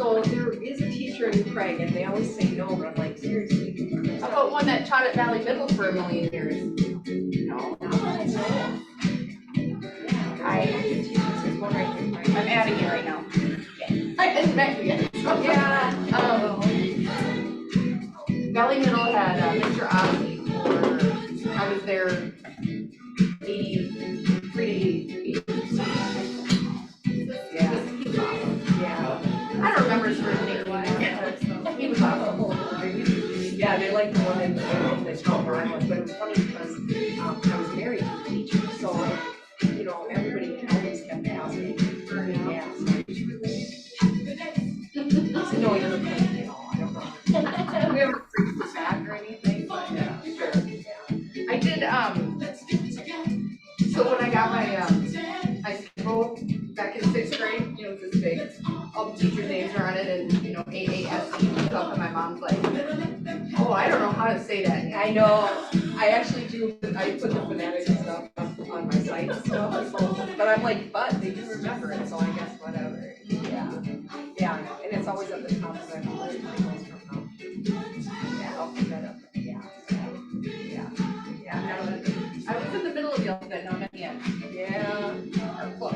So there is a teacher in Craig, and they always say no, but I'm like, seriously. How about one that taught at Valley Middle for a million years? No. I'm adding you right now. I didn't met you yet. Yeah. Valley Middle had Mr. Ozzy for, I was there 83 to 88. Yeah. He was awesome. Yeah. I don't remember his first name anymore. He was awesome. Yeah, they like the one in the town where I was, but it was funny because I was married to a teacher, so you know everybody always kept asking for gas. No, he doesn't pay, you know, I don't know. We ever freaked the back or anything, but yeah, sure. Yeah. I did, so when I got my, high school back in 6th grade, you know, it was this big, all the teachers' names are on it and, you know, AASC and stuff, and my mom's like, oh, I don't know how to say that. I know, I actually do, I put the phonetics and stuff up on my site and stuff, so, but I'm like, but they do remember it, so I guess whatever. Yeah, yeah, and it's always at the top of that list. Yeah, I'll put that up. Yeah. I was in the middle of the alphabet, not at the end. Yeah. Or close.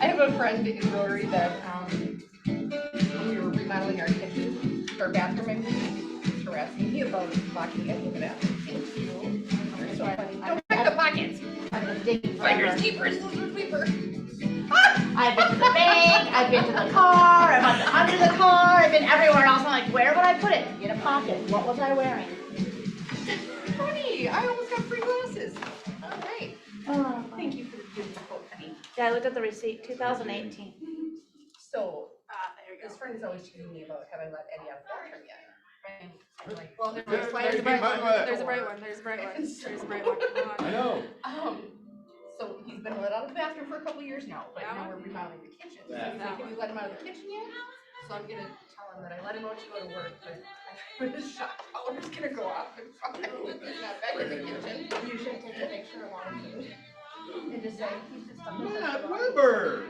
I have a friend in Rotary that when we were remodeling our kitchen, our bathroom, I mean, was harassing me about locking it. Look at that. Thank you. So don't check the pockets. I've been digging Fingers forever. deeper, scissors deeper. I've been to the bank, I've been to the car, I've been under the car, I've been everywhere else. I'm like, where would I put it? In a pocket. What was I wearing? Honey, I almost got free glasses. All right. Oh, Thank you for the beautiful quote, honey. yeah, I looked at the receipt, 2018. So, this friend is always teasing me about having let Eddie out of the bathroom yet. And I'm like, well, there's a bright one. There's a bright one. There's a bright one. There's a bright one. I know. So he's been let out of the bathroom for a couple years now, but now we're remodeling the kitchen. So he's like, have you let him out of the kitchen yet? So I'm gonna tell him that I let him out to go to work, but his shock collar's gonna go off and he's not back in the kitchen. You should take a picture of all of them. And just say, keep this stuff. Matt Weber.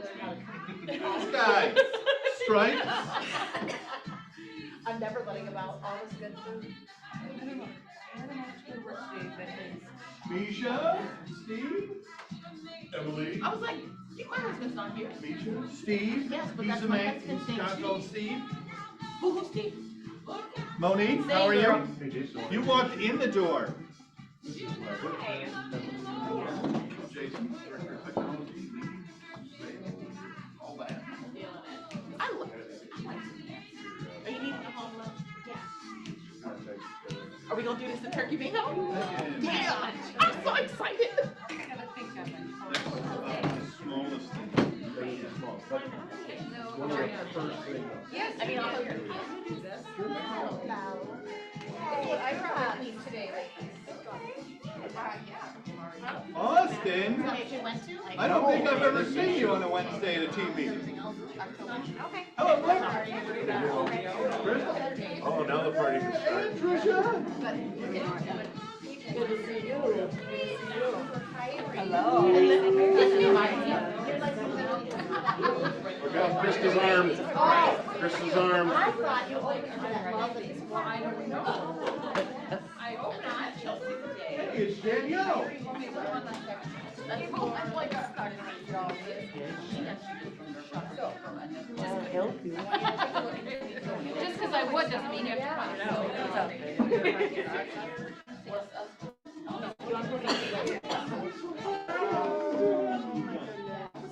This guy. Stripes. I'm never letting him out all this good food. Misha. Steve. Emily. I was like, my husband's not here. Misha. Steve. Yes, but He's that's the my man. husband's He's name, not called Steve. Who's Steve? Monique, how are you? You walked in the door. All that. I love it. Are you needing a home lunch? Yeah. Are we gonna do this in turkey bingo? Yeah. I'm so excited. Smallest thing. Yes, I mean, I'll help you. That's what I brought with me today, yeah. Austin, If you went to? I don't think I've ever seen you on a Wednesday at a team meeting. Okay. Hello, Blake. Oh, now the party can start. Good to see you. Hello. Look out, Krista's arm. Krista's arm. I thought you opened that love that is flying over your I hope not. Hey, it's Danielle. That's like a stuck job. I'll help you. Just because I would doesn't mean you have to find it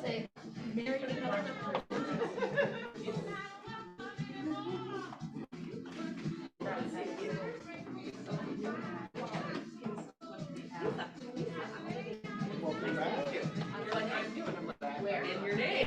Say, married another Where? In your name.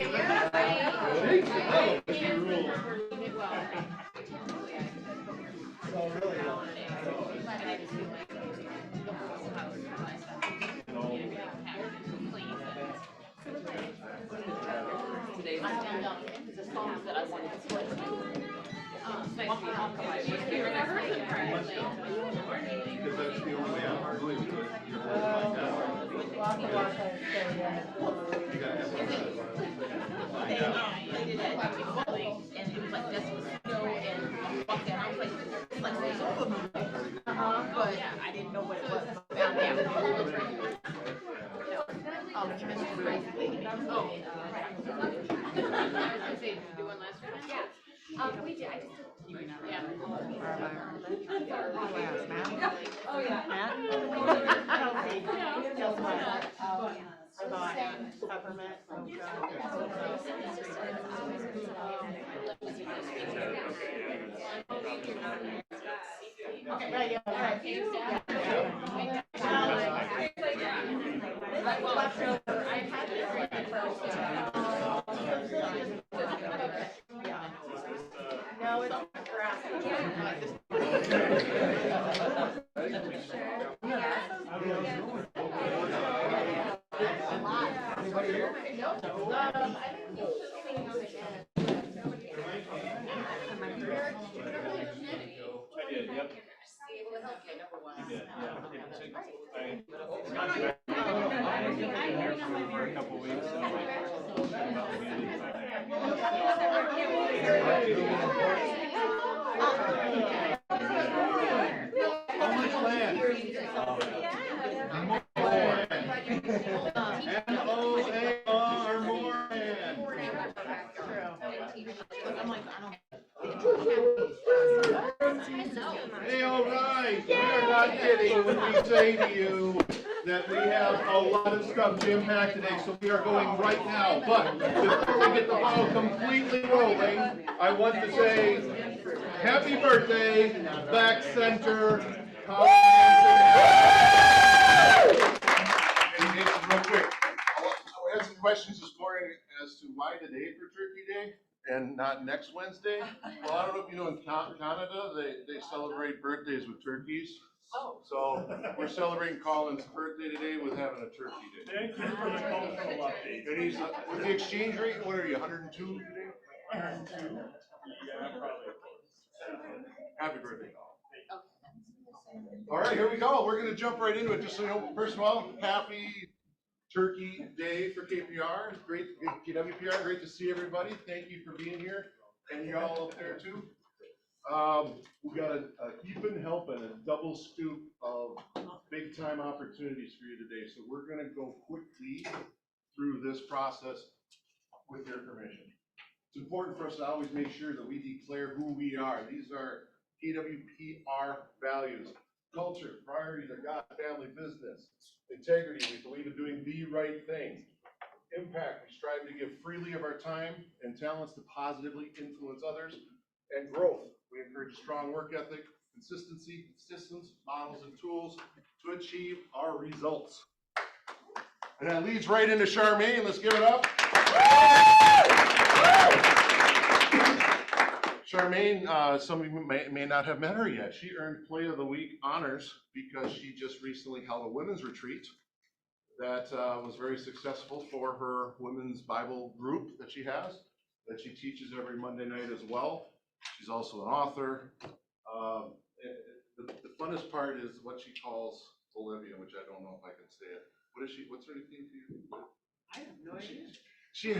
Because that's the only way I'm really good. You're holding like that. You gotta have one. but I didn't know what it was. Oh, you missed it crazy. Oh. We did, I just. Yeah. Oh, yeah. Peppermint. Okay, right, yeah, right. No, it's grass. I did, yep. For a couple weeks. How much land? More land. M-O-A-R, more land. Hey, all right. We are not kidding when we say to you that we have a lot of stuff jam packed today, so we are going right now. But before we get the ball completely rolling, I want to say happy birthday, back center. Hey, Jason, real quick. I had some questions this morning as to why today for Turkey Day and not next Wednesday. Well, I don't know if you know, in Canada, they celebrate birthdays with turkeys. Oh. So we're celebrating Colin's birthday today with having a turkey day. Thank you for the cultural update. And he's, with the exchange rate, what are you, 102 today? 102. Yeah, probably. Happy birthday, Colin. All right, here we go. We're gonna jump right into it. Just so you know, first of all, happy Turkey Day for KPR. Great, KWPR, great to see everybody. Thank you for being here. And y'all up there too. We got a heaping, helping, a double scoop of big time opportunities for you today. So we're gonna go quickly through this process with your permission. It's important for us to always make sure that we declare who we are. These are KWPR values: culture, priorities are God, family, business. Integrity, we believe in doing the right thing. Impact, we strive to give freely of our time and talents to positively influence others. And growth, we encourage strong work ethic, consistency, systems, models, and tools to achieve our results. And that leads right into Charmaine. Let's give it up. Charmaine, some of you may not have met her yet. She earned Play of the Week honors because she just recently held a women's retreat that was very successful for her women's Bible group that she has, that she teaches every Monday night as well. She's also an author. The funnest part is what she calls Olivia, which I don't know if I can say it. What is she? What's her nickname to you? I have no idea. She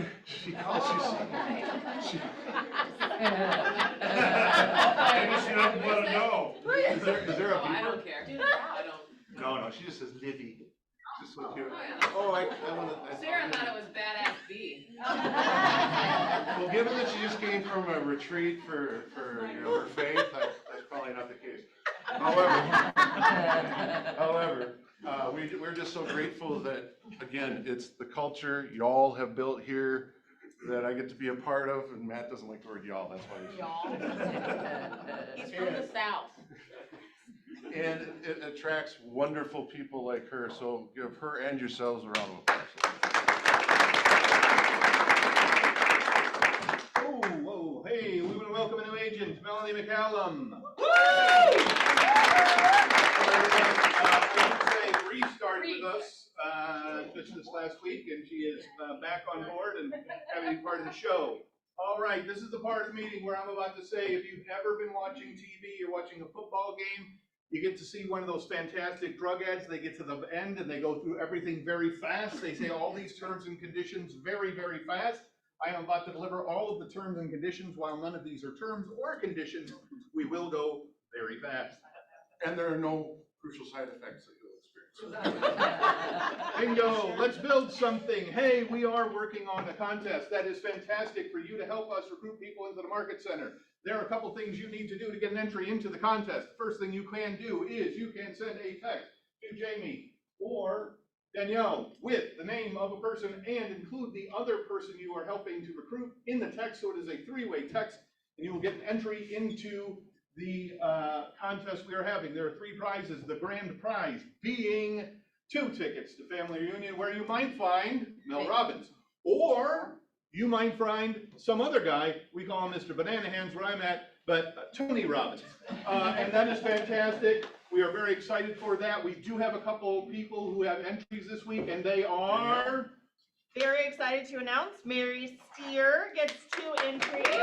calls you. Maybe she doesn't want to know. Is there a I beeper? don't care. I don't. No, she just says Livy. Just so cute. Oh, I want to. Sarah thought it was badass B. Well, given that she just came from a retreat for her faith, that's probably not the case. However, we're just so grateful that, again, it's the culture y'all have built here that I get to be a part of, and Matt doesn't like the word y'all, that's why He's from the South. and it attracts wonderful people like her, so give her and yourselves a round of applause. Whoa, hey, we want to welcome a new agent, Melanie McCallum. Restart with us just this last week, and she is back on board and having part of the show. All right, this is the part of the meeting where I'm about to say, if you've ever been watching TV or watching a football game, you get to see one of those fantastic drug ads. They get to the end and they go through everything very fast. They say all these terms and conditions very, very fast. I am about to deliver all of the terms and conditions. While none of these are terms or conditions, we will go very fast. And there are no crucial side effects that you'll experience. Bingo, let's build something. Hey, we are working on a contest. That is fantastic for you to help us recruit people into the Market Center. There are a couple things you need to do to get an entry into the contest. First thing you can do is you can send a text to Jamie or Danielle with the name of a person and include the other person you are helping to recruit in the text, so it is a three-way text, and you will get an entry into the contest we are having. There are 3 prizes, the grand prize being 2 tickets to Family Reunion, where you might find Mel Robbins, or you might find some other guy, we call him Mr. Banana Hands where I'm at, but Tony Robbins. And that is fantastic. We are very excited for that. We do have a couple people who have entries this week, and they are... Very excited to announce Mary Steer gets 2 entries. And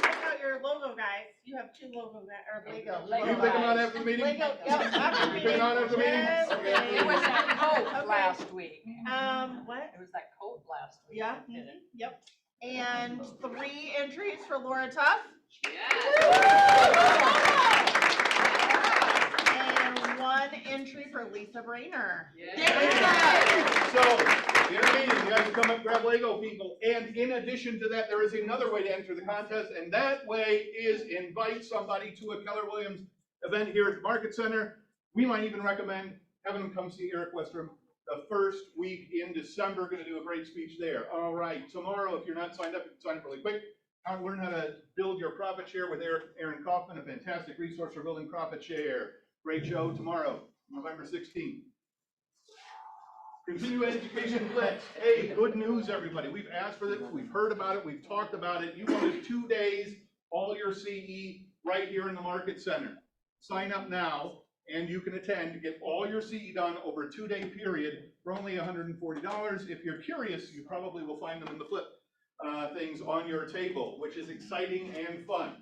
check out your logo, guys. You have 2 logo guys, or Lego. You pick them on after the meeting? Lego, yep, after the You pick them on after the meeting? Yes, Okay. It was that coat Okay. last week. What? It was that coat last week. Yeah, yep. And 3 entries for Laura Tuff. And 1 entry for Lisa Brainer. So, in a meeting, you guys come up, grab Lego, people, and in addition to that, there is another way to enter the contest, and that way is invite somebody to a Keller Williams event here at the Market Center. We might even recommend having them come see Eric Westrom the first week in December. Going to do a great speech there. All right, tomorrow, if you're not signed up, you can sign up really quick. Learn how to build your profit share with Aaron Kaufman, a fantastic resource for building profit share. Great show tomorrow, November 16th. Continuing Education Blitz. Hey, good news, everybody. We've asked for this, we've heard about it, we've talked about it. You wanted 2 days, all your CE right here in the Market Center. Sign up now, and you can attend, get all your CE done over a 2-day period for only $140. If you're curious, you probably will find them in the flip things on your table, which is exciting and fun.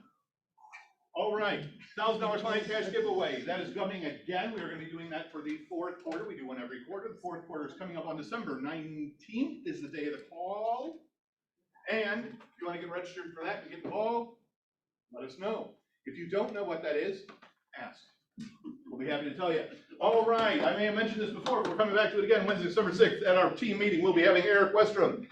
All right, $1,000 client cash giveaway. That is coming again. We are going to be doing that for the 4th quarter. We do one every quarter. The 4th quarter is coming up on December 19th is the day of the call. And if you want to get registered for that and get involved, let us know. If you don't know what that is, ask. We'll be happy to tell you. All right, I may have mentioned this before, but we're coming back to it again Wednesday, December 6th at our team meeting. We'll be having Eric Westrom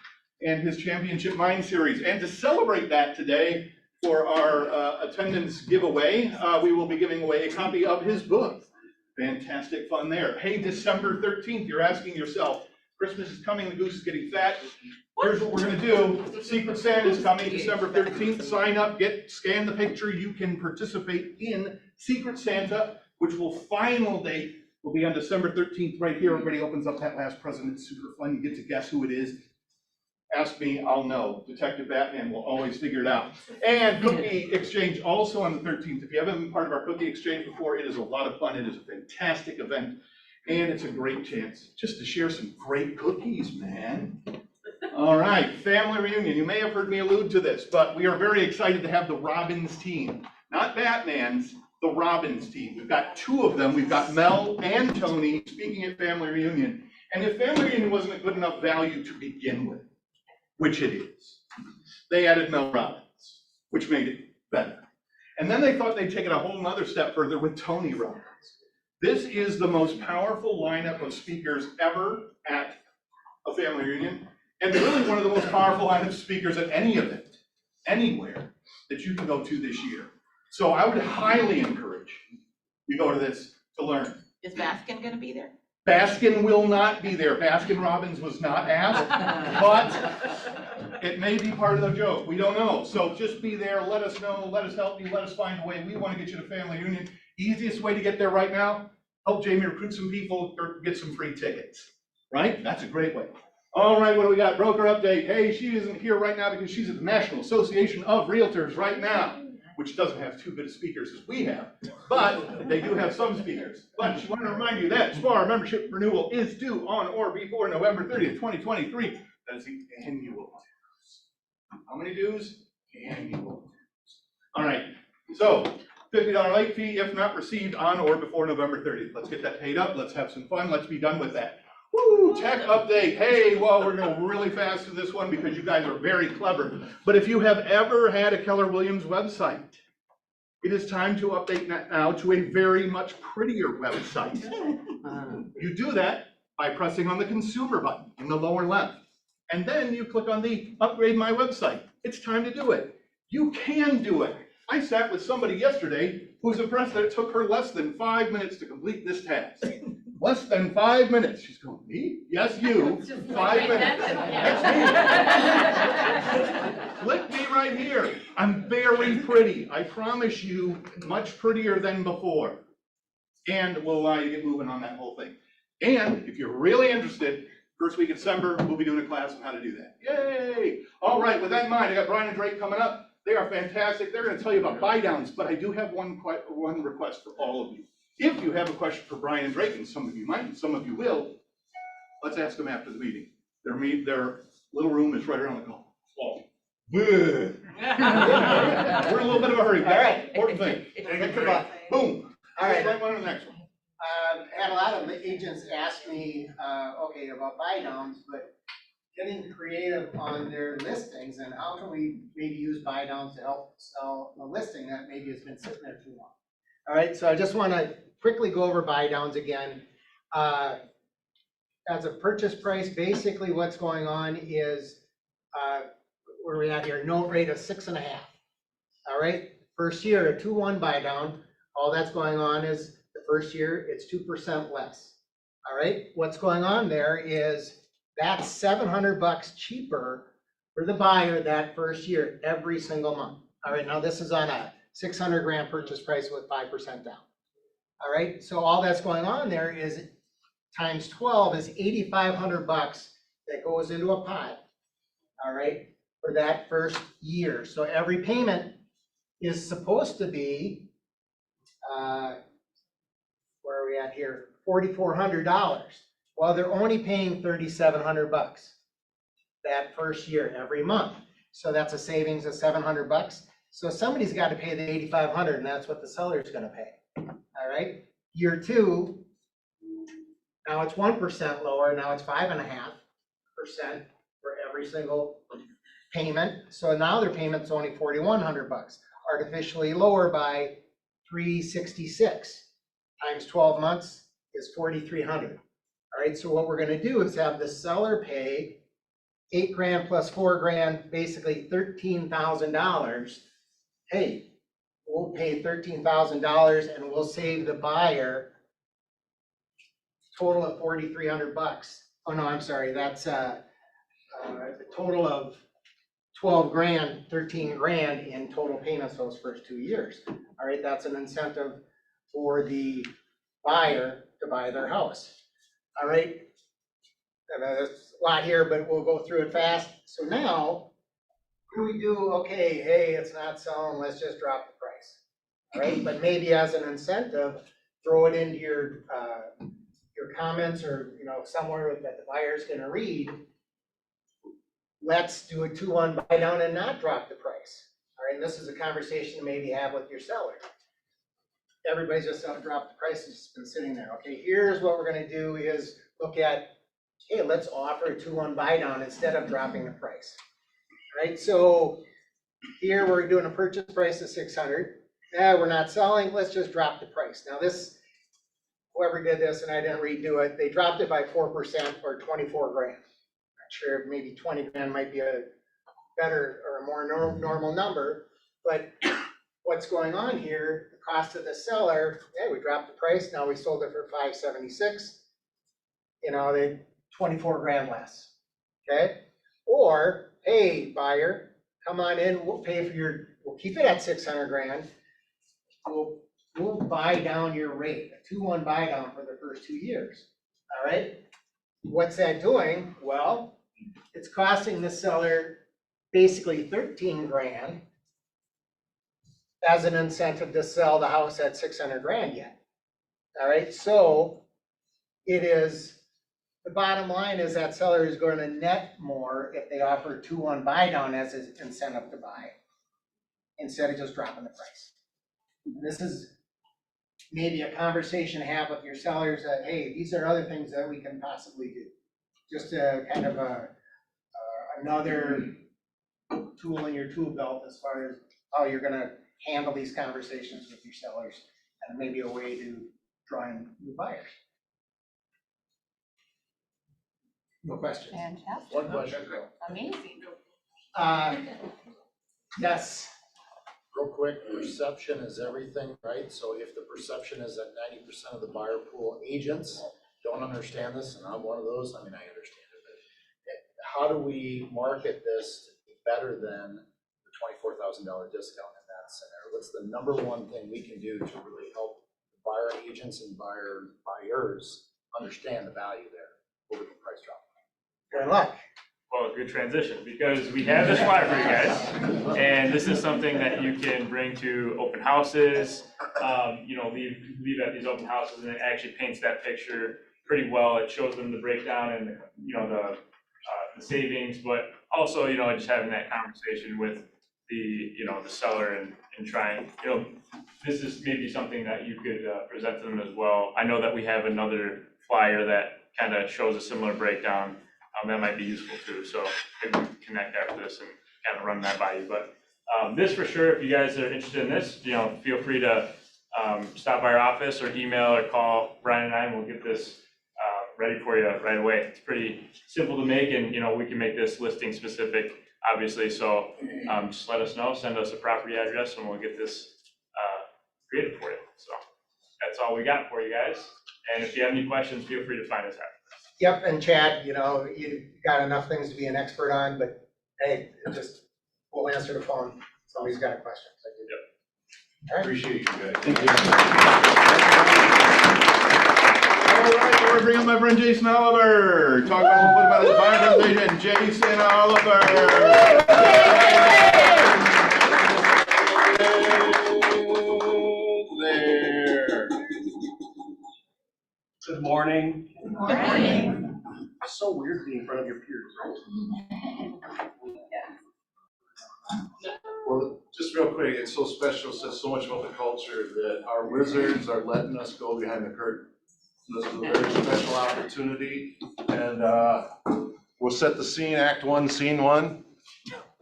and his Championship Mind Series. And to celebrate that today, for our attendance giveaway, we will be giving away a copy of his book. Fantastic fun there. Hey, December 13th, you're asking yourself, Christmas is coming, the goose is getting fat. Here's what we're gonna do. Secret Santa is coming December 13th. Sign up, scan the picture. You can participate in Secret Santa, which final date will be on December 13th right here. Everybody opens up that last present. It's super fun. You get to guess who it is. Ask me, I'll know. Detective Batman will always figure it out. And cookie exchange also on the 13th. If you haven't been part of our cookie exchange before, it is a lot of fun. It is a fantastic event. And it's a great chance just to share some great cookies, man. All right, family reunion. You may have heard me allude to this, but we are very excited to have the Robbins team. Not Batman's, the Robbins team. We've got two of them. We've got Mel and Tony speaking at family reunion. And if family reunion wasn't a good enough value to begin with, which it is, they added Mel Robbins, which made it better. And then they thought they'd take it a whole nother step further with Tony Robbins. This is the most powerful lineup of speakers ever at a family reunion, and really one of the most powerful lineup of speakers at any event, anywhere that you can go to this year. So I would highly encourage you go to this to learn. Is Baskin gonna be there? Baskin will not be there. Baskin Robbins was not asked, but it may be part of the joke. We don't know. So just be there, let us know, let us help you, let us find a way. We want to get you to family reunion. Easiest way to get there right now, help Jamie recruit some people or get some free tickets, right? That's a great way. All right, what do we got? Broker update. Hey, she isn't here right now because she's at the National Association of Realtors right now, which doesn't have two good of speakers as we have, but they do have some speakers. But she wanted to remind you that SPAR membership renewal is due on or before November 30th, 2023. That is the annual dues. How many dues? Annual dues. All right, so $50 late fee if not received on or before November 30th. Let's get that paid up. Let's have some fun. Let's be done with that. Woo, tech update. Hey, well, we're going really fast to this one because you guys are very clever. But if you have ever had a Keller Williams website, it is time to update that now to a very much prettier website. You do that by pressing on the consumer button in the lower left. And then you click on the upgrade my website. It's time to do it. You can do it. I sat with somebody yesterday who was impressed that it took her less than 5 minutes to complete this task. Less than 5 minutes. She's going, me? Yes, you. 5 minutes. That's me. Click me right here. I'm very pretty. I promise you, much prettier than before. And we'll allow you to get moving on that whole thing. And if you're really interested, first week of December, we'll be doing a class on how to do that. Yay! All right, with that in mind, I got Brian and Drake coming up. They are fantastic. They're going to tell you about buy downs, but I do have one request for all of you. If you have a question for Brian and Drake, and some of you might, and some of you will, let's ask them after the meeting. Their little room is right around the corner. Oh. We're in a little bit of a hurry. All right. Important thing. Boom. All right. Right one to the next one. Had a lot of agents ask me, okay, about buy downs, but getting creative on their listings and how can we maybe use buy downs to help sell a listing that maybe has been sitting there too long. All right, so I just want to quickly go over buy downs again. As a purchase price, basically what's going on is, where are we at here? Note rate of 6.5. All right, first year, a 2-1 buy down. All that's going on is the first year, it's 2% less. All right, what's going on there is that's $700 cheaper for the buyer that first year, every single month. All right, now this is on a 600 grand purchase price with 5% down. All right, so all that's going on there is times 12 is $8,500 that goes into a pot, all right, for that first year. So every payment is supposed to be, where are we at here? $4,400. Well, they're only paying $3,700 that first year every month. So that's a savings of $700. So somebody's got to pay the $8,500, and that's what the seller's going to pay. All right. Year 2, now it's 1% lower. Now it's 5.5% for every single payment. So now their payment's only $4,100, artificially lower by $366 times 12 months is $4,300. All right. So what we're going to do is have the seller pay $8 grand plus $4 grand, basically $13,000. Hey, we'll pay $13,000 and we'll save the buyer total of $4,300. Oh no, I'm sorry. That's a total of 12 grand, 13 grand in total payments those first 2 years. All right, that's an incentive for the buyer to buy their house. All right, there's a lot here, but we'll go through it fast. So now, what do we do? Okay, hey, it's not selling, let's just drop the price. All right, but maybe as an incentive, throw it into your comments or somewhere that the buyer's going to read. let's do a 2-1 buy down and not drop the price. All right, and this is a conversation to maybe have with your seller. Everybody's just gonna drop the price, it's just been sitting there. Okay, here's what we're gonna do is look at, hey, let's offer a 2-1 buy down instead of dropping the price. Right, so here we're doing a purchase price of 600. We're not selling, let's just drop the price. Now this, whoever did this, and I didn't redo it, they dropped it by 4% or 24 grand. Not sure, maybe 20 grand might be a better or a more normal number, but what's going on here, the cost of the seller, we dropped the price, now we sold it for 576. You know, they 24 grand less, okay? Or, hey, buyer, come on in, we'll pay for we'll keep it at 600 grand. We'll buy down your rate, a 2-1 buy down for the first 2 years, all right? What's that doing? Well, it's costing the seller basically 13 grand as an incentive to sell the house at 600 grand yet. All right, so it is, the bottom line is that seller is going to net more if they offer a 2-1 buy down as an incentive to buy, instead of just dropping the price. And this is maybe a conversation to have with your sellers that, hey, these are other things that we can possibly do. Just a kind of another tool in your tool belt as far as how you're gonna handle these conversations with your sellers, and maybe a way to draw in new buyers. No questions? Fantastic, One question. amazing. Yes, Real quick, perception is everything, right? So if the perception is that 90% of the buyer pool agents don't understand this, and I'm one of those, I mean, I understand it, but how do we market this to be better than the $24,000 discount in that scenario? What's the number one thing we can do to really help the buyer agents and buyers understand the value there over the price drop? good luck. Well, good transition, because we have this flyer for you guys, and this is something that you can bring to open houses, you know, leave at these open houses, and it actually paints that picture pretty well. It shows them the breakdown and, you know, the savings, but also, you know, just having that conversation with the, you know, the seller and trying, you know, this is maybe something that you could present to them as well. I know that we have another flyer that kind of shows a similar breakdown. That might be useful too, so maybe we can connect after this and kind of run that by you. But this for sure, if you guys are interested in this, you know, feel free to stop by our office or email or call Brian and I, and we'll get this ready for you right away. It's pretty simple to make, and you know, we can make this listing specific, obviously. So just let us know, send us a property address, and we'll get this created for you. So that's all we got for you guys. And if you have any questions, feel free to find us out. Yep, and Chad, you know, you got enough things to be an expert on, but hey, just, we'll answer the phone. Somebody's got a question. Yep. All right. Appreciate you guys. Thank you. All right, we're bringing my friend Jason Oliver. Talk about his buyer presentation. Jason Oliver. There. Good morning. Good morning. It's so weird being in front of your peers, right? Well, just real quick, it's so special, says so much about the culture that our wizards are letting us go behind the curtain. So this is a very special opportunity, and we'll set the scene, act one, scene one.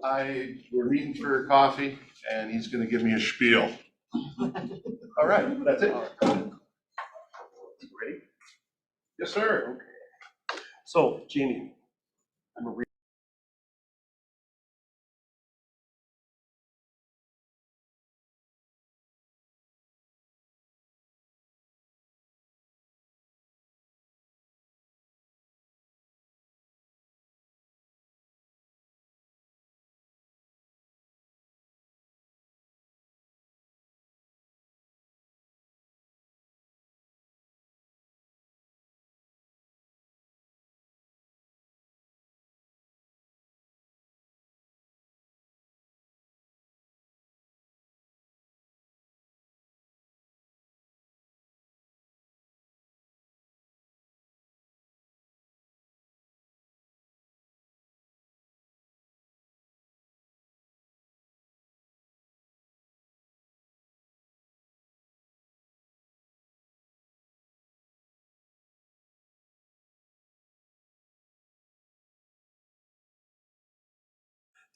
We're meeting for coffee, and he's gonna give me a spiel. All right, that's it. Ready? Yes, sir. So, Jeannie, I'm a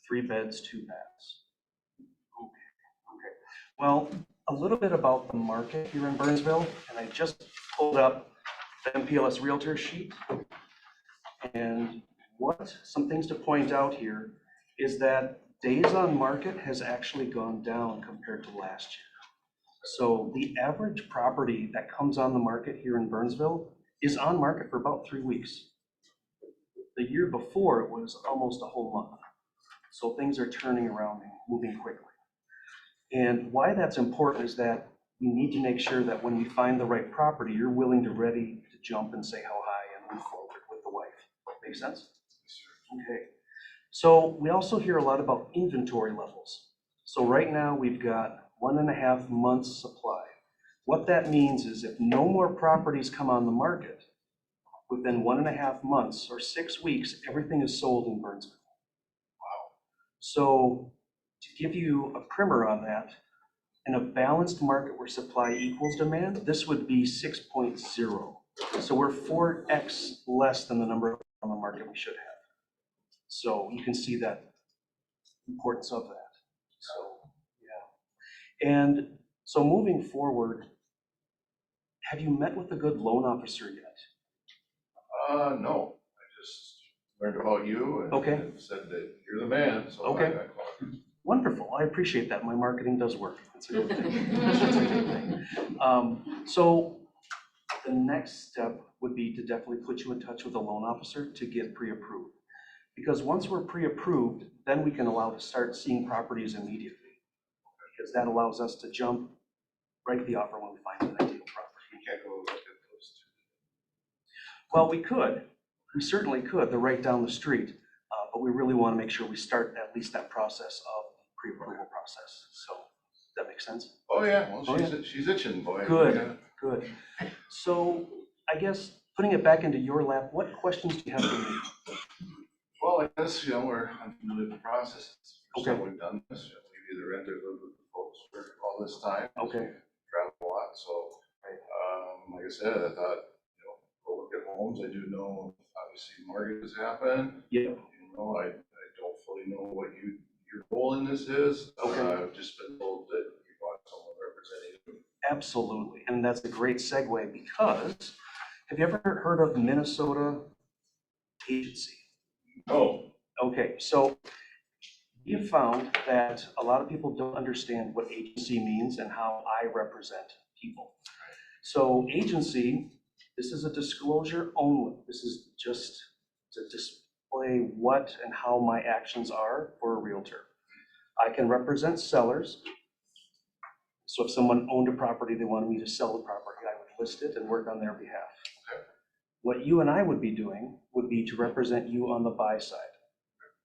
3 beds, 2 baths. Okay. Well, a little bit about the market here in Burnsville, and I just pulled up the MPLS Realtor sheet. And some things to point out here is that days on market has actually gone down compared to last year. So the average property that comes on the market here in Burnsville is on market for about 3 weeks. The year before, it was almost a whole month. So things are turning around and moving quickly. And why that's important is that we need to make sure that when we find the right property, you're willing to ready to jump and say how high and move forward with the wife. Make sense? Okay. So we also hear a lot about inventory levels. So right now we've got 1.5 months supply. What that means is if no more properties come on the market within 1.5 months or 6 weeks, everything is sold in Burnsville. Wow. So to give you a primer on that, in a balanced market where supply equals demand, this would be 6.0. So we're 4x less than the number on the market we should have. So you can see that importance of that. So, yeah. And so moving forward, have you met with a good loan officer yet? No, I just learned about you and Okay. and said that you're the man, so Okay. I called you. Wonderful. I appreciate that. My marketing does work. That's a good thing. That's a good thing. So the next step would be to definitely put you in touch with a loan officer to get pre-approved. Because once we're pre-approved, then we can allow to start seeing properties immediately. Because that allows us to jump right to the offer when we find an ideal property. You can't go look at those two. Well, we could. We certainly could. They're right down the street. But we really want to make sure we start at least that process of pre-approval process. So that makes sense? Oh, yeah, well, Oh, yeah. she's itching, boy. Good. Yeah. Good. So I guess putting it back into your lap, what questions do you have for me? Well, I guess, we're unfamiliar with the process. It's the first Okay. time we've done this. We've either rented or lived with the folks for all this time. Okay. Travel a lot, so, like I said, I thought, go look at homes. I do know, obviously, mortgages happen. Yeah. I don't fully know what your role in this is. Okay. I've just been told that you want someone representing you. Absolutely. And that's a great segue because have you ever heard of Minnesota agency? Oh. Okay, so you found that a lot of people don't understand what agency means and how I represent people. So agency, this is a disclosure only. This is just to display what and how my actions are for a realtor. I can represent sellers. So if someone owned a property, they wanted me to sell the property, I would list it and work on their behalf. Okay. What you and I would be doing would be to represent you on the buy side.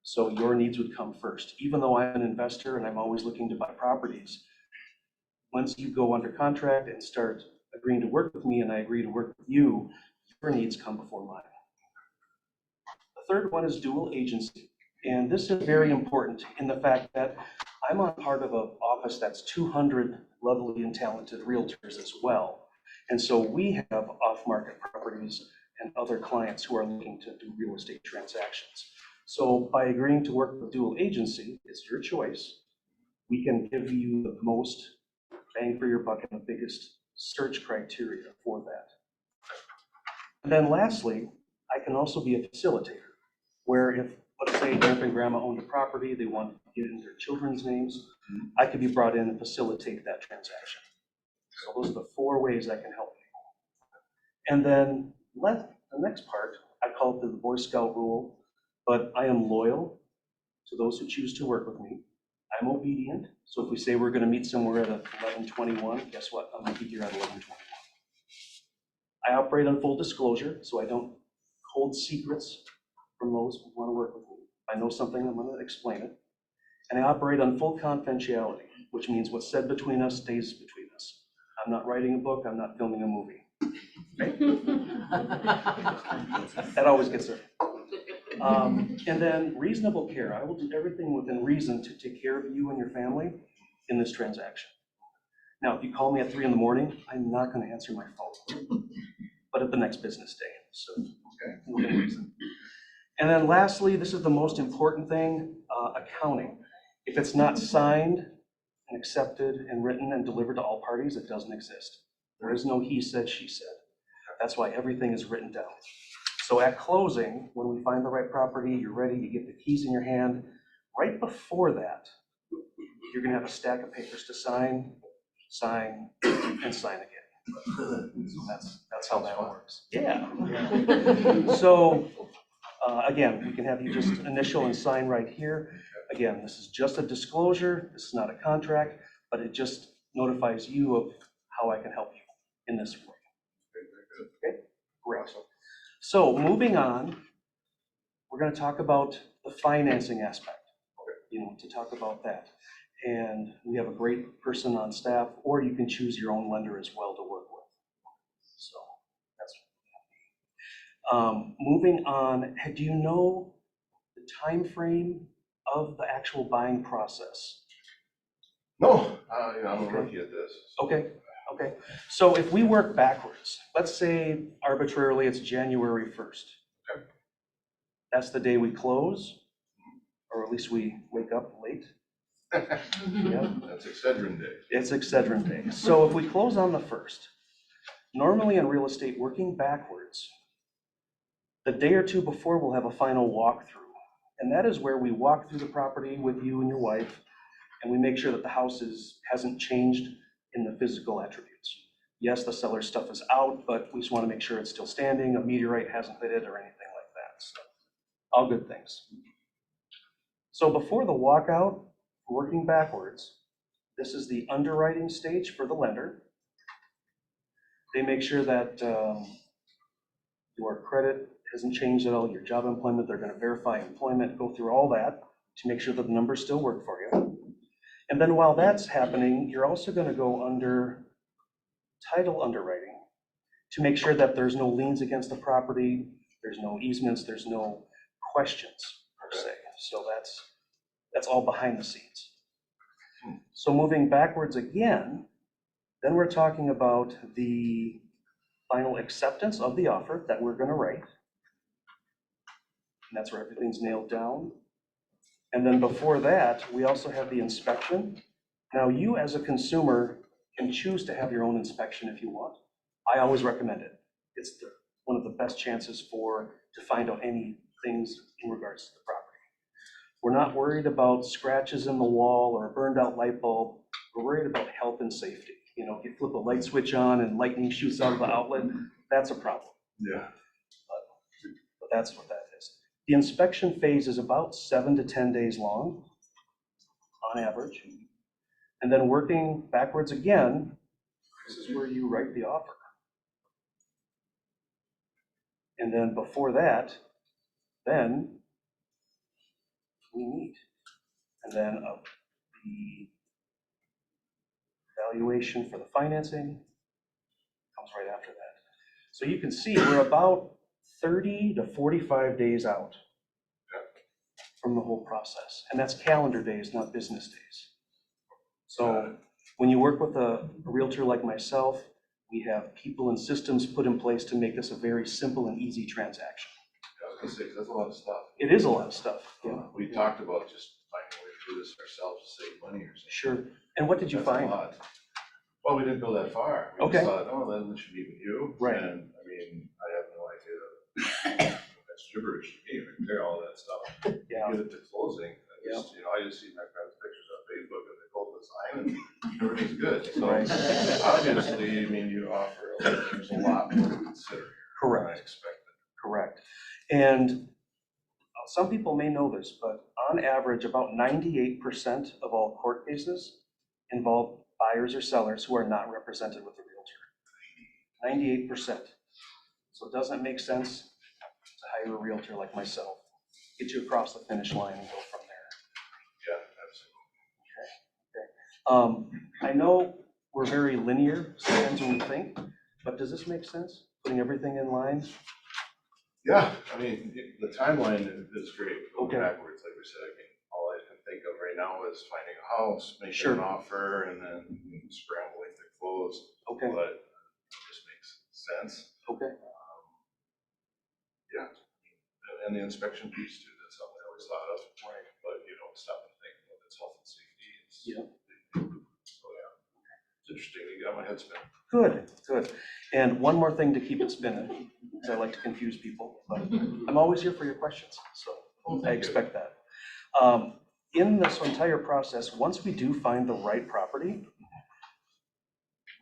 So your needs would come first. Even though I'm an investor and I'm always looking to buy properties, once you go under contract and start agreeing to work with me and I agree to work with you, your needs come before mine. The third one is dual agency. And this is very important in the fact that I'm on part of an office that's 200 lovely and talented realtors as well. And so we have off-market properties and other clients who are looking to do real estate transactions. So by agreeing to work with dual agency, it's your choice. We can give you the most bang for your buck and the biggest search criteria for that. And then lastly, I can also be a facilitator, where if, let's say, grandpa and grandma owned a property, they want to get in their children's names, I could be brought in and facilitate that transaction. So those are the 4 ways I can help people. And then the next part, I call it the Boy Scout rule, but I am loyal to those who choose to work with me. I'm obedient. So if we say we're going to meet somewhere at 11:21, guess what? I'm going to be here at 11:21. I operate on full disclosure, so I don't hold secrets from those who want to work with me. If I know something, I'm going to explain it. And I operate on full confidentiality, which means what's said between us stays between us. I'm not writing a book, I'm not filming a movie. Right? That always gets it. And then reasonable care. I will do everything within reason to take care of you and your family in this transaction. Now, if you call me at 3 in the morning, I'm not going to answer my phone, but at the next business day. So, within reason. And then lastly, this is the most important thing, accounting. If it's not signed and accepted and written and delivered to all parties, it doesn't exist. There is no he said, she said. That's why everything is written down. So at closing, when we find the right property, you're ready, you get the keys in your hand. Right before that, you're gonna have a stack of papers to sign, and sign again. So that's how that works. Yeah. So, again, we can have you just initial and sign right here. Again, this is just a disclosure, this is not a contract, but it just notifies you of how I can help you in this way. Okay, great. So moving on, we're gonna talk about the financing aspect, to talk about that. And we have a great person on staff, or you can choose your own lender as well to work with. So that's moving on, do you know the time frame of the actual buying process? No, I'm a rookie at this. Okay. So if we work backwards, let's say arbitrarily it's January 1st. Okay. That's the day we close, or at least we wake up late. Yeah. That's Excedrin Day. It's Excedrin Day. So if we close on the 1st, normally in real estate, working backwards, the day or two before we'll have a final walkthrough. And that is where we walk through the property with you and your wife, and we make sure that the house hasn't changed in the physical attributes. Yes, the seller's stuff is out, but we just want to make sure it's still standing, a meteorite hasn't hit it or anything like that. So, all good things. So before the walkout, working backwards, this is the underwriting stage for the lender. They make sure that your credit hasn't changed at all, your job employment, they're going to verify employment, go through all that to make sure that the numbers still work for you. And then while that's happening, you're also going to go under title underwriting to make sure that there's no liens against the property, there's no easements, there's no questions per se. So that's all behind the scenes. So moving backwards again, then we're talking about the final acceptance of the offer that we're going to write. And that's where everything's nailed down. And then before that, we also have the inspection. Now, you as a consumer can choose to have your own inspection if you want. I always recommend it. It's one of the best chances to find out any things in regards to the property. We're not worried about scratches in the wall or a burned out light bulb. We're worried about health and safety. If you flip a light switch on and lightning shoots out of the outlet, that's a problem. Yeah. But that's what that is. The inspection phase is about 7 to 10 days long, on average. And then working backwards again, this is where you write the offer. And then before that, then we meet. And then the valuation for the financing comes right after that. So you can see we're about 30 to 45 days out from the whole process. And that's calendar days, not business days. So when you work with a realtor like myself, we have people and systems put in place to make this a very simple and easy transaction. I was gonna say, 'cause that's a lot of stuff. It is a lot of stuff. Yeah. We talked about just finding a way to do this ourselves to save money or something. Sure. And what did you That's a find? lot. Well, we didn't go that far. We Okay. just thought, oh, then we should meet with you. Right. And I mean, I have no idea. That's gibberish to me, right there, all that stuff. Yeah. Get it to closing. I just see my friend's pictures on Facebook and they pull the sign and everything's good. So Right. obviously, I mean, you offer, there's a lot more to consider here than I Correct. expected. Correct. And some people may know this, but on average, about 98% of all court cases involve buyers or sellers who are not represented with a realtor. 98%. So it doesn't make sense to hire a realtor like myself, get you across the finish line and go from there. Yeah, absolutely. Okay. I know we're very linear sometimes when we think, but does this make sense? Putting everything in line? Yeah, I mean, the timeline is great. Going Okay. backwards, like we said, I mean, all I can think of right now is finding a house, making Sure. an offer, and then scrambling to close. Okay. But it just makes sense. Okay. Yeah, and the inspection piece too, that's something I always thought of. Right. But you don't stop and think, well, it's health and safety. So yeah, it's interesting, you got my head spinning. Good, good. And one more thing to keep it spinning, because I like to confuse people, but I'm always here for your questions, so I expect that. In this entire process, once we do find the right property,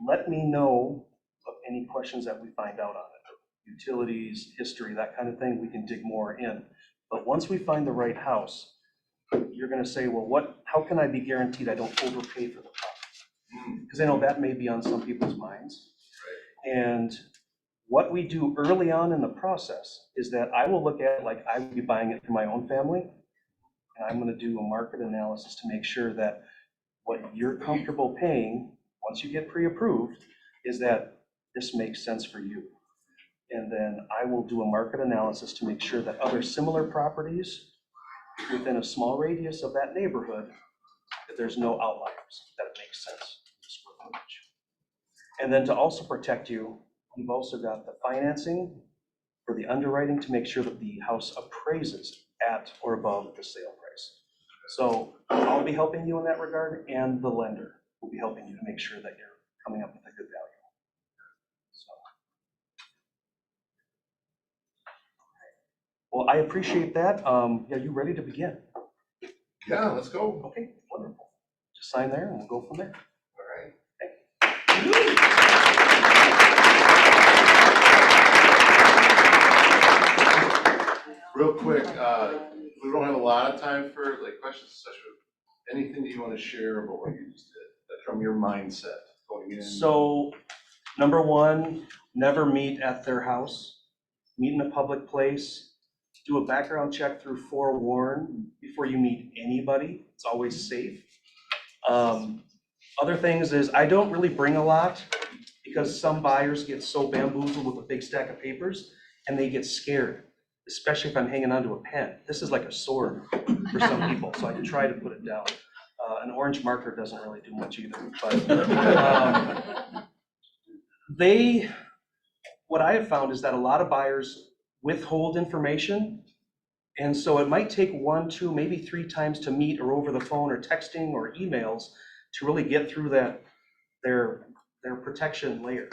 let me know of any questions that we find out on it. Utilities, history, that kind of thing, we can dig more in. But once we find the right house, you're gonna say, well, how can I be guaranteed I don't overpay for the property? Because I know that may be on some people's minds. Right. And what we do early on in the process is that I will look at it like I would be buying it for my own family. And I'm gonna do a market analysis to make sure that what you're comfortable paying, once you get pre-approved, is that this makes sense for you. And then I will do a market analysis to make sure that other similar properties within a small radius of that neighborhood, that there's no outliers, that it makes sense in the square footage. And then to also protect you, we've also got the financing for the underwriting to make sure that the house appraises at or above the sale price. So I'll be helping you in that regard, and the lender will be helping you to make sure that you're coming up with a good value. So. Well, I appreciate that. Yeah, you ready to begin? Yeah, let's go. Okay, wonderful. Just sign there and we'll go from there. All right. Real quick, we don't have a lot of time for like questions and such, but anything that you want to share about what you just did from your mindset going in? So, number one, never meet at their house. Meet in a public place. Do a background check through Forewarn before you meet anybody. It's always safe. Other things is I don't really bring a lot because some buyers get so bamboozled with a big stack of papers and they get scared, especially if I'm hanging onto a pen. This is like a sword for some people, so I try to put it down. An orange marker doesn't really do much either, but what I have found is that a lot of buyers withhold information. And so it might take 1, 2, maybe 3 times to meet or over the phone or texting or emails to really get through their protection layer.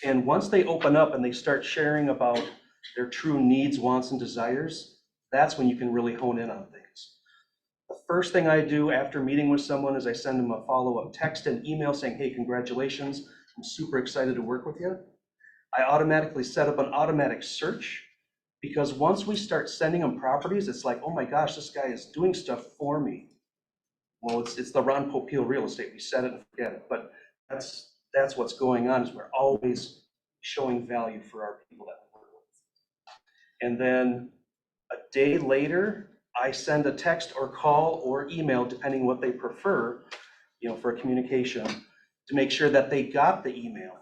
And once they open up and they start sharing about their true needs, wants, and desires, that's when you can really hone in on things. The first thing I do after meeting with someone is I send them a follow-up text and email saying, hey, congratulations, I'm super excited to work with you. I automatically set up an automatic search, because once we start sending them properties, it's like, oh my gosh, this guy is doing stuff for me. Well, it's the Ron Popeil real estate. We set it and forget it. But that's what's going on, is we're always showing value for our people that we work with. And then a day later, I send a text or call or email, depending what they prefer, for a communication, to make sure that they got the email.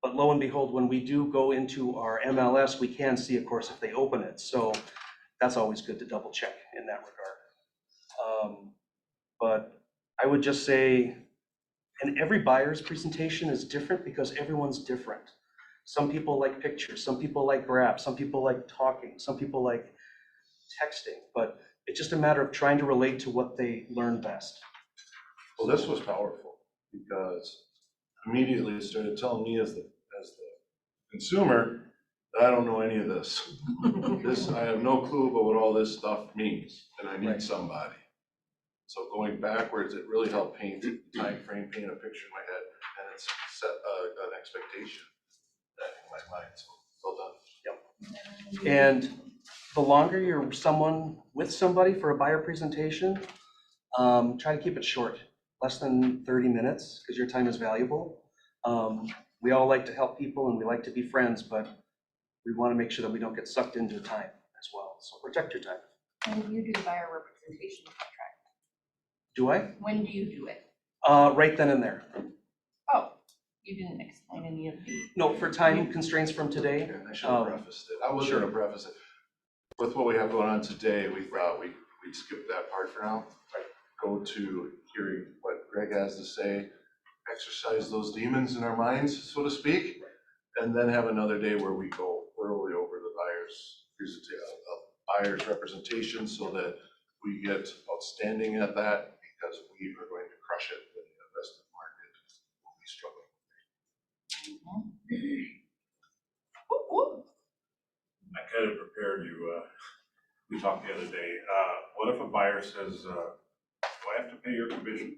But lo and behold, when we do go into our MLS, we can see, of course, if they open it. So that's always good to double check in that regard. But I would just say, and every buyer's presentation is different because everyone's different. Some people like pictures, some people like graphs, some people like talking, some people like texting, but it's just a matter of trying to relate to what they learn best. Well, this was powerful because immediately it started telling me as the consumer that I don't know any of this. I have no clue about what all this stuff means, and I need somebody. So going backwards, it really helped paint the time frame, paint a picture in my head, and it's set an expectation in my mind. So well done. Yep. And the longer you're with somebody for a buyer presentation, try to keep it short, less than 30 minutes, because your time is valuable. We all like to help people and we like to be friends, but we want to make sure that we don't get sucked into time as well. So protect your time. When do you do the buyer representation contract? Do I? When do you do it? Right then and there. Oh, you didn't explain any of the. No, for time constraints from today. Yeah, I should have prefaced it. I was going to preface it. With what we have going on today, we thought we'd skip that part for now. Go to hearing what Gregg has to say, exercise those demons in our minds, so to speak, and then have another day where we go thoroughly over the buyer's buyer's representation so that we get outstanding at that, because we are going to crush it when the investment market will be struggling. I kind of prepared you, we talked the other day, what if a buyer says, do I have to pay your commission?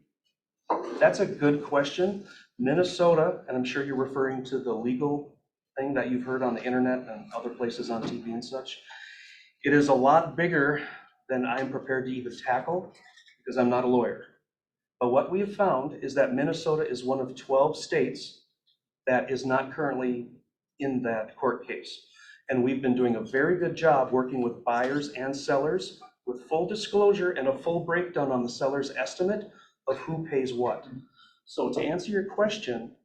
That's a good question. Minnesota, and I'm sure you're referring to the legal thing that you've heard on the internet and other places on TV and such. It is a lot bigger than I'm prepared to even tackle because I'm not a lawyer. But what we have found is that Minnesota is one of 12 states that is not currently in that court case. And we've been doing a very good job working with buyers and sellers with full disclosure and a full breakdown on the seller's estimate of who pays what. So to answer your question,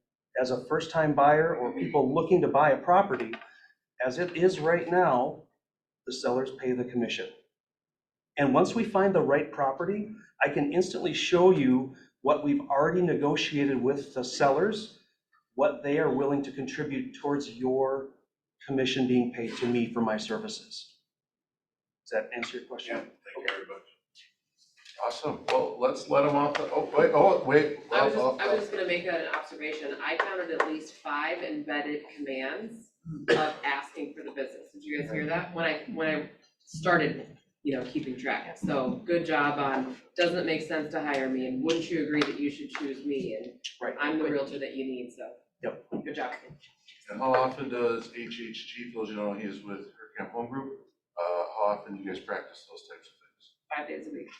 as a first-time buyer or people looking to buy a property, as it is right now, the sellers pay the commission. And once we find the right property, I can instantly show you what we've already negotiated with the sellers, what they are willing to contribute towards your commission being paid to me for my services. Does that answer your question? Yeah, thank you very much. Awesome. Well, let's let them off the, wait. I was just gonna make an observation. I counted at least 5 embedded commands of asking for the business. Did you guys hear that? When I started, keeping track. So good job on, doesn't it make sense to hire me? And wouldn't you agree that you should choose me? And Right. I'm the realtor that you need, so. Yep. Good job. And how often does HHG, for those you don't know, he is with Her Camp Home Group, how often do you guys practice those types of things? 5 days a week.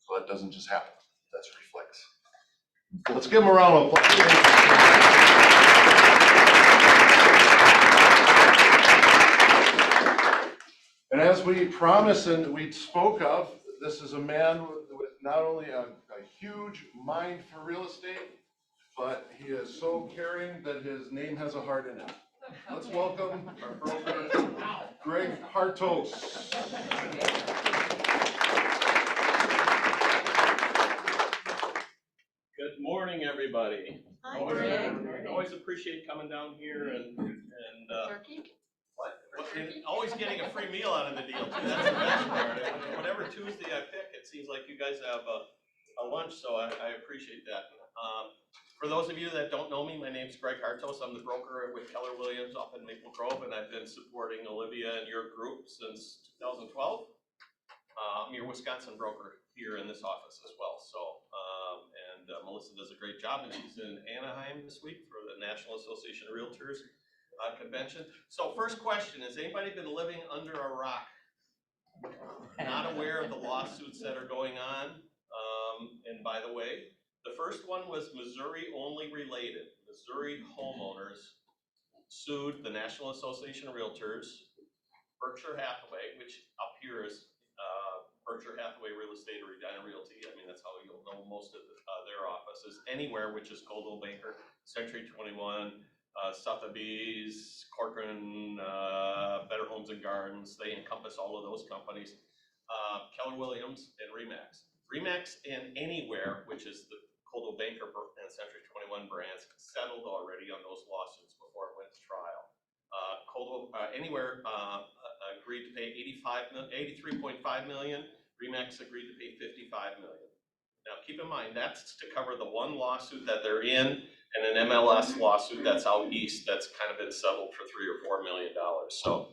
So that doesn't just happen, that's reflex. Let's give him a round of applause. And as we promised and we spoke of, this is a man with not only a huge mind for real estate, but he is so caring that his name has a heart in it. Let's welcome our broker, Gregg Hartos. Good morning, everybody. Hi, Always appreciate coming down here and Turkey? and always getting a free meal out of the deal too. That's the best part. Whatever Tuesday I pick, it seems like you guys have a lunch, so I appreciate that. For those of you that don't know me, my name's Gregg Hartos. I'm the broker with Keller Williams up in Maple Grove, and I've been supporting Olivia and your group since 2012. I'm your Wisconsin broker here in this office as well. So, Melissa does a great job, and she's in Anaheim this week for the National Association of Realtors convention. So first question, has anybody been living under a rock? Not aware of the lawsuits that are going on? And by the way, the first one was Missouri only related. Missouri homeowners sued the National Association of Realtors, Berkshire Hathaway, which up here is Berkshire Hathaway Real Estate or Edina Realty. I mean, that's how you'll know most of their offices. Anywhere, which is Coldwell Banker, Century 21, Sotheby's, Corcoran, Better Homes and Gardens. They encompass all of those companies. Keller Williams and Remax. Remax and Anywhere, which is the Coldwell Banker and Century 21 brands, settled already on those lawsuits before it went to trial. Anywhere agreed to pay $83.5 million. Remax agreed to pay $55 million. Now keep in mind, that's to cover the one lawsuit that they're in and an MLS lawsuit that's out east that's kind of been settled for $3 or $4 million. So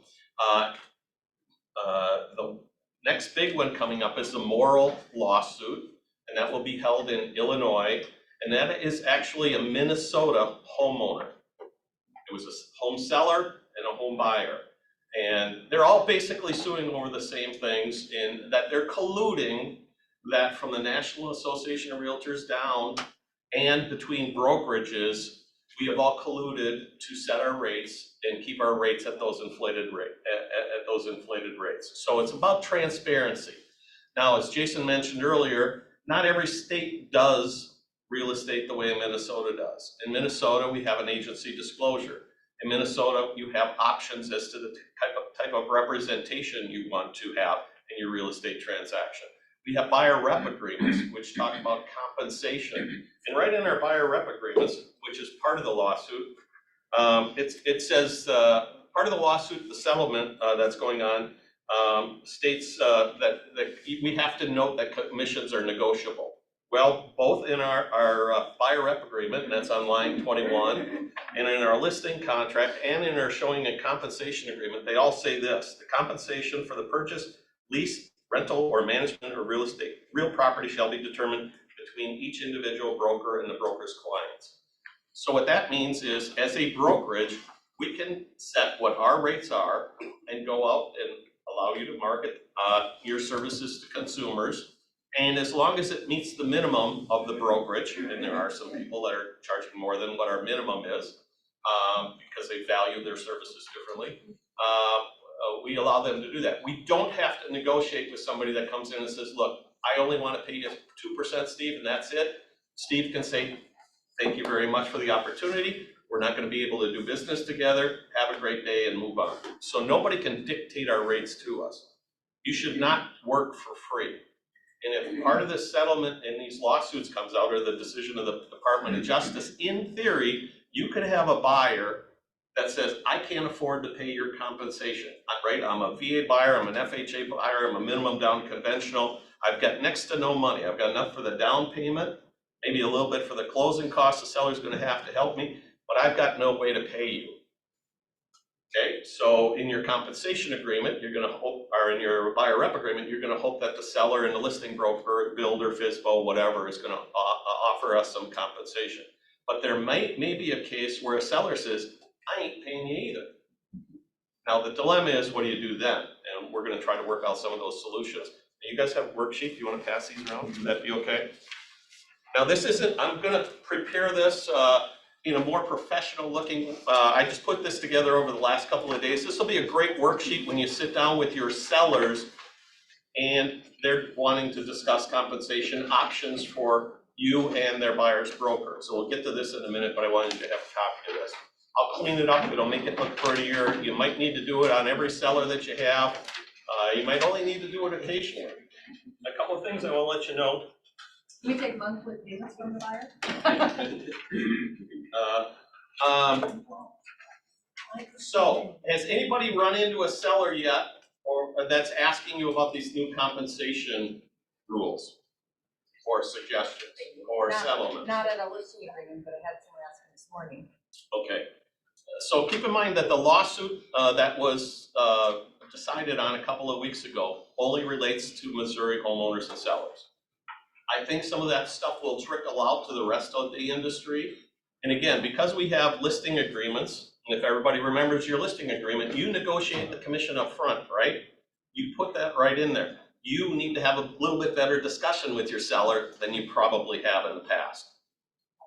the next big one coming up is the Morrill lawsuit, and that will be held in Illinois, and that is actually a Minnesota homeowner. It was a home seller and a home buyer. And they're all basically suing over the same things in that they're colluding that from the National Association of Realtors down and between brokerages, we have all colluded to set our rates and keep our rates at those inflated rates. So it's about transparency. Now, as Jason mentioned earlier, not every state does real estate the way Minnesota does. In Minnesota, we have an agency disclosure. In Minnesota, you have options as to the type of representation you want to have in your real estate transaction. We have buyer rep agreements, which talk about compensation. And right in our buyer rep agreements, which is part of the lawsuit, it says part of the lawsuit, the settlement that's going on, states that we have to note that commissions are negotiable. Well, both in our buyer rep agreement, and that's on line 21, and in our listing contract, and in our showing and compensation agreement, they all say this: the compensation for the purchase, lease, rental, or management of real property shall be determined between each individual broker and the broker's clients. So what that means is, as a brokerage, we can set what our rates are and go out and allow you to market your services to consumers. And as long as it meets the minimum of the brokerage, and there are some people that are charging more than what our minimum is, because they value their services differently, we allow them to do that. We don't have to negotiate with somebody that comes in and says, look, I only want to pay you 2%, Steve, and that's it. Steve can say, thank you very much for the opportunity. We're not going to be able to do business together. Have a great day and move on. So nobody can dictate our rates to us. You should not work for free. And if part of this settlement and these lawsuits comes out, or the decision of the Department of Justice, in theory, you could have a buyer that says, I can't afford to pay your compensation, right? I'm a VA buyer, I'm an FHA buyer, I'm a minimum down conventional. I've got next to no money. I've got enough for the down payment, maybe a little bit for the closing costs. The seller's going to have to help me, but I've got no way to pay you. Okay, so in your compensation agreement, you're going to hope, or in your buyer rep agreement, you're going to hope that the seller and the listing broker, builder, FSBO, whatever, is going to offer us some compensation. But there may be a case where a seller says, I ain't paying you either. Now the dilemma is, what do you do then? And we're going to try to work out some of those solutions. You guys have a worksheet. Do you want to pass these around? Would that be okay? Now this isn't, I'm going to prepare this in a more professional looking, I just put this together over the last couple of days. This will be a great worksheet when you sit down with your sellers and they're wanting to discuss compensation options for you and their buyer's broker. So we'll get to this in a minute, but I wanted you to have a copy of this. I'll clean it up. It'll make it look prettier. You might need to do it on every seller that you have. You might only need to do it occasionally. A couple of things I will let you know. We take monthly payments from the buyer? So, has anybody run into a seller yet, or that's asking you about these new compensation rules, or suggestions, or settlements? Not at a listing agreement, but I had someone ask me this morning. Okay, so keep in mind that the lawsuit that was decided on a couple of weeks ago only relates to Missouri homeowners and sellers. I think some of that stuff will trickle out to the rest of the industry. And again, because we have listing agreements, and if everybody remembers your listing agreement, you negotiate the commission up front, right? You put that right in there. You need to have a little bit better discussion with your seller than you probably have in the past,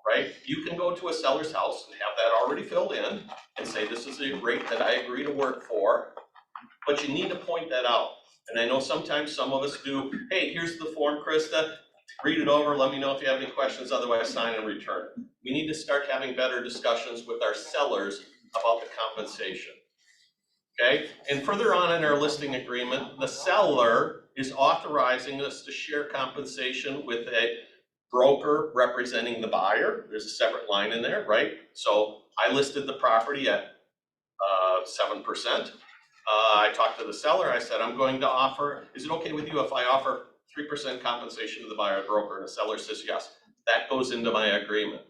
right? You can go to a seller's house and have that already filled in and say, this is the rate that I agree to work for, but you need to point that out. And I know sometimes some of us do, hey, here's the form, Krista. Read it over, let me know if you have any questions, otherwise sign and return. We need to start having better discussions with our sellers about the compensation. Okay, and further on in our listing agreement, the seller is authorizing us to share compensation with a broker representing the buyer. There's a separate line in there, right? So I listed the property at 7%. I talked to the seller, I said, I'm going to offer, is it okay with you if I offer 3% compensation to the buyer broker? And the seller says yes. That goes into my agreement.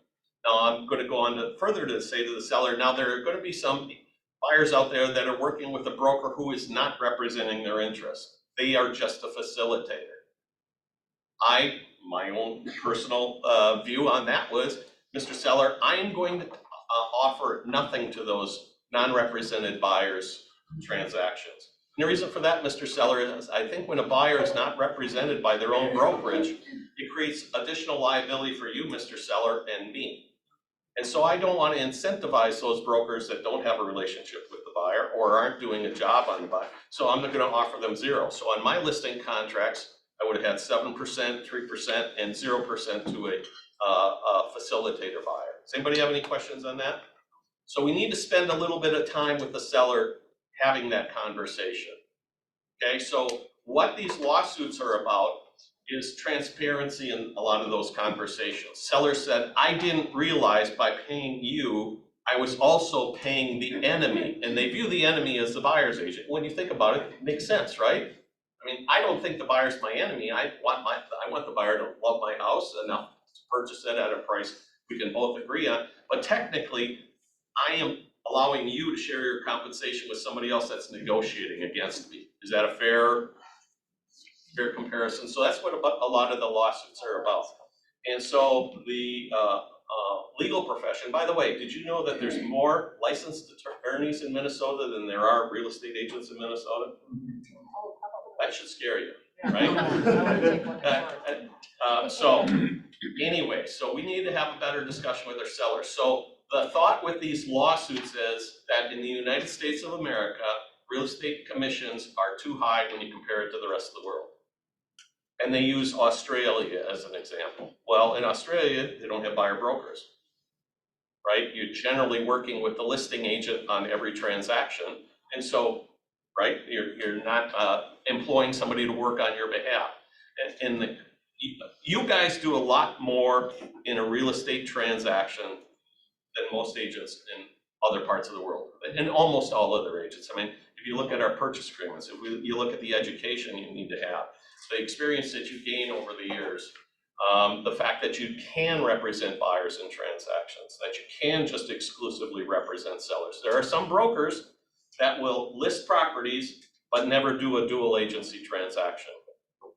Now I'm going to go on to further to say to the seller, now there are going to be some buyers out there that are working with a broker who is not representing their interests. They are just a facilitator. My own personal view on that was, Mr. Seller, I'm going to offer nothing to those non-represented buyers' transactions. And the reason for that, Mr. Seller, is I think when a buyer is not represented by their own brokerage, it creates additional liability for you, Mr. Seller, and me. And so I don't want to incentivize those brokers that don't have a relationship with the buyer or aren't doing a job on the buyer. So I'm not going to offer them 0. So on my listing contracts, I would have had 7%, 3%, and 0% to a facilitator buyer. Does anybody have any questions on that? So we need to spend a little bit of time with the seller having that conversation. Okay, so what these lawsuits are about is transparency in a lot of those conversations. Seller said, I didn't realize by paying you, I was also paying the enemy, and they view the enemy as the buyer's agent. When you think about it, it makes sense, right? I mean, I don't think the buyer's my enemy. I want the buyer to love my house enough to purchase it at a price we can both agree on. But technically, I am allowing you to share your compensation with somebody else that's negotiating against me. Is that a fair comparison? So that's what a lot of the lawsuits are about. And so the legal profession, by the way, did you know that there's more licensed attorneys in Minnesota than there are real estate agents in Minnesota? That should scare you, right? So anyway, so we need to have a better discussion with our sellers. So the thought with these lawsuits is that in the United States of America, real estate commissions are too high when you compare it to the rest of the world. And they use Australia as an example. Well, in Australia, they don't have buyer brokers, right? You're generally working with the listing agent on every transaction. And so, right, you're not employing somebody to work on your behalf. And you guys do a lot more in a real estate transaction than most agents in other parts of the world, and almost all other agents. I mean, if you look at our purchase agreements, you look at the education you need to have, the experience that you gain over the years, the fact that you can represent buyers in transactions, that you can just exclusively represent sellers. There are some brokers that will list properties but never do a dual agency transaction.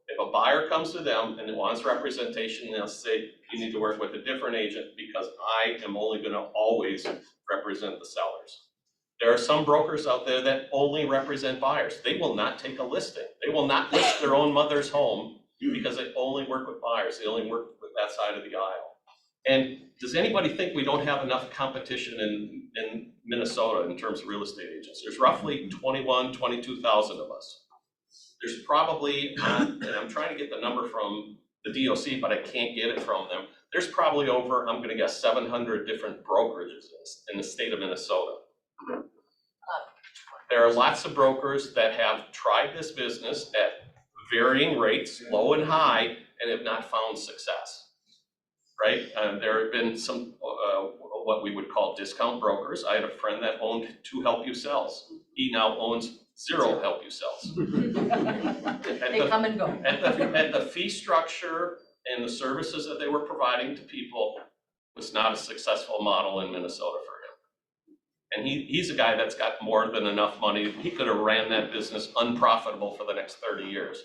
If a buyer comes to them and wants representation, they'll say, you need to work with a different agent because I am only going to always represent the sellers. There are some brokers out there that only represent buyers. They will not take a listing. They will not list their own mother's home because they only work with buyers. They only work with that side of the aisle. And does anybody think we don't have enough competition in Minnesota in terms of real estate agents? There's roughly 22,000 of us. There's probably, and I'm trying to get the number from the DOC, but I can't get it from them. There's probably over, I'm gonna guess, 700 different brokerages in the state of Minnesota. There are lots of brokers that have tried this business at varying rates, low and high, and have not found success, right? There have been some, what we would call discount brokers. I had a friend that owned 2 Help You Sells. He now owns 0 Help You Sells. They come and go. At the fee structure and the services that they were providing to people was not a successful model in Minnesota for him. And he's a guy that's got more than enough money. He could have ran that business unprofitable for the next 30 years.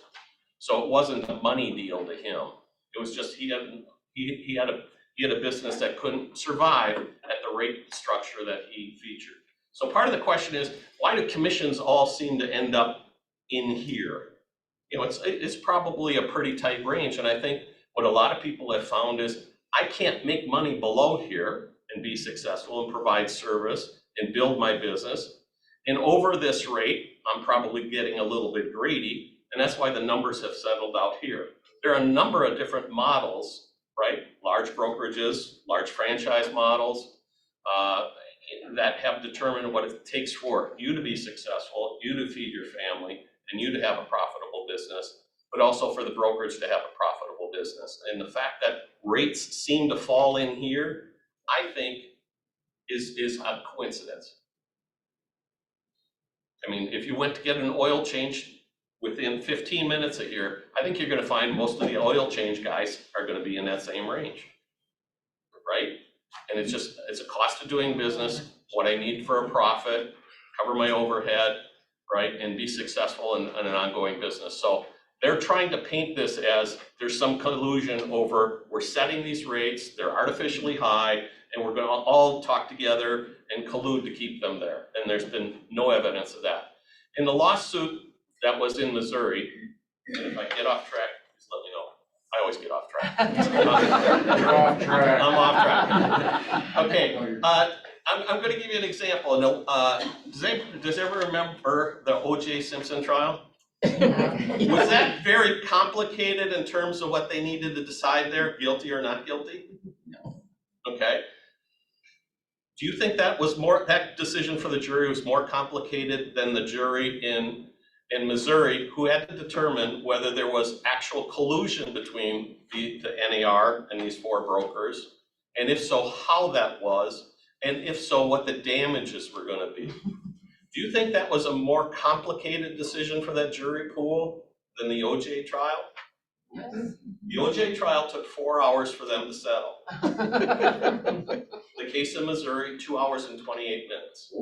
So it wasn't a money deal to him. It was just he had a business that couldn't survive at the rate structure that he featured. So part of the question is, why do commissions all seem to end up in here? You know, it's probably a pretty tight range, and I think what a lot of people have found is, I can't make money below here and be successful and provide service and build my business. And over this rate, I'm probably getting a little bit greedy, and that's why the numbers have settled out here. There are a number of different models, right? Large brokerages, large franchise models, that have determined what it takes for you to be successful, you to feed your family, and you to have a profitable business, but also for the brokerage to have a profitable business. And the fact that rates seem to fall in here, I think, is a coincidence. I mean, if you went to get an oil change within 15 minutes of here, I think you're gonna find most of the oil change guys are gonna be in that same range, right? And it's a cost of doing business, what I need for a profit, cover my overhead, right, and be successful in an ongoing business. So they're trying to paint this as there's some collusion over, we're setting these rates, they're artificially high, and we're gonna all talk together and collude to keep them there. And there's been no evidence of that. In the lawsuit that was in Missouri, and if I get off track, just let me know. I always get off track. You're off track. I'm off track. Okay, I'm gonna give you an example. Does everyone remember the O.J. Simpson trial? Was that very complicated in terms of what they needed to decide there, guilty or not guilty? No. Okay. Do you think that decision for the jury was more complicated than the jury in Missouri, who had to determine whether there was actual collusion between the NAR and these 4 brokers, and if so, how that was, And if so, what the damages were gonna be. Do you think that was a more complicated decision for that jury pool than the OJ trial? Yes. The OJ trial took 4 hours for them to settle. The case in Missouri, 2 hours and 28 minutes.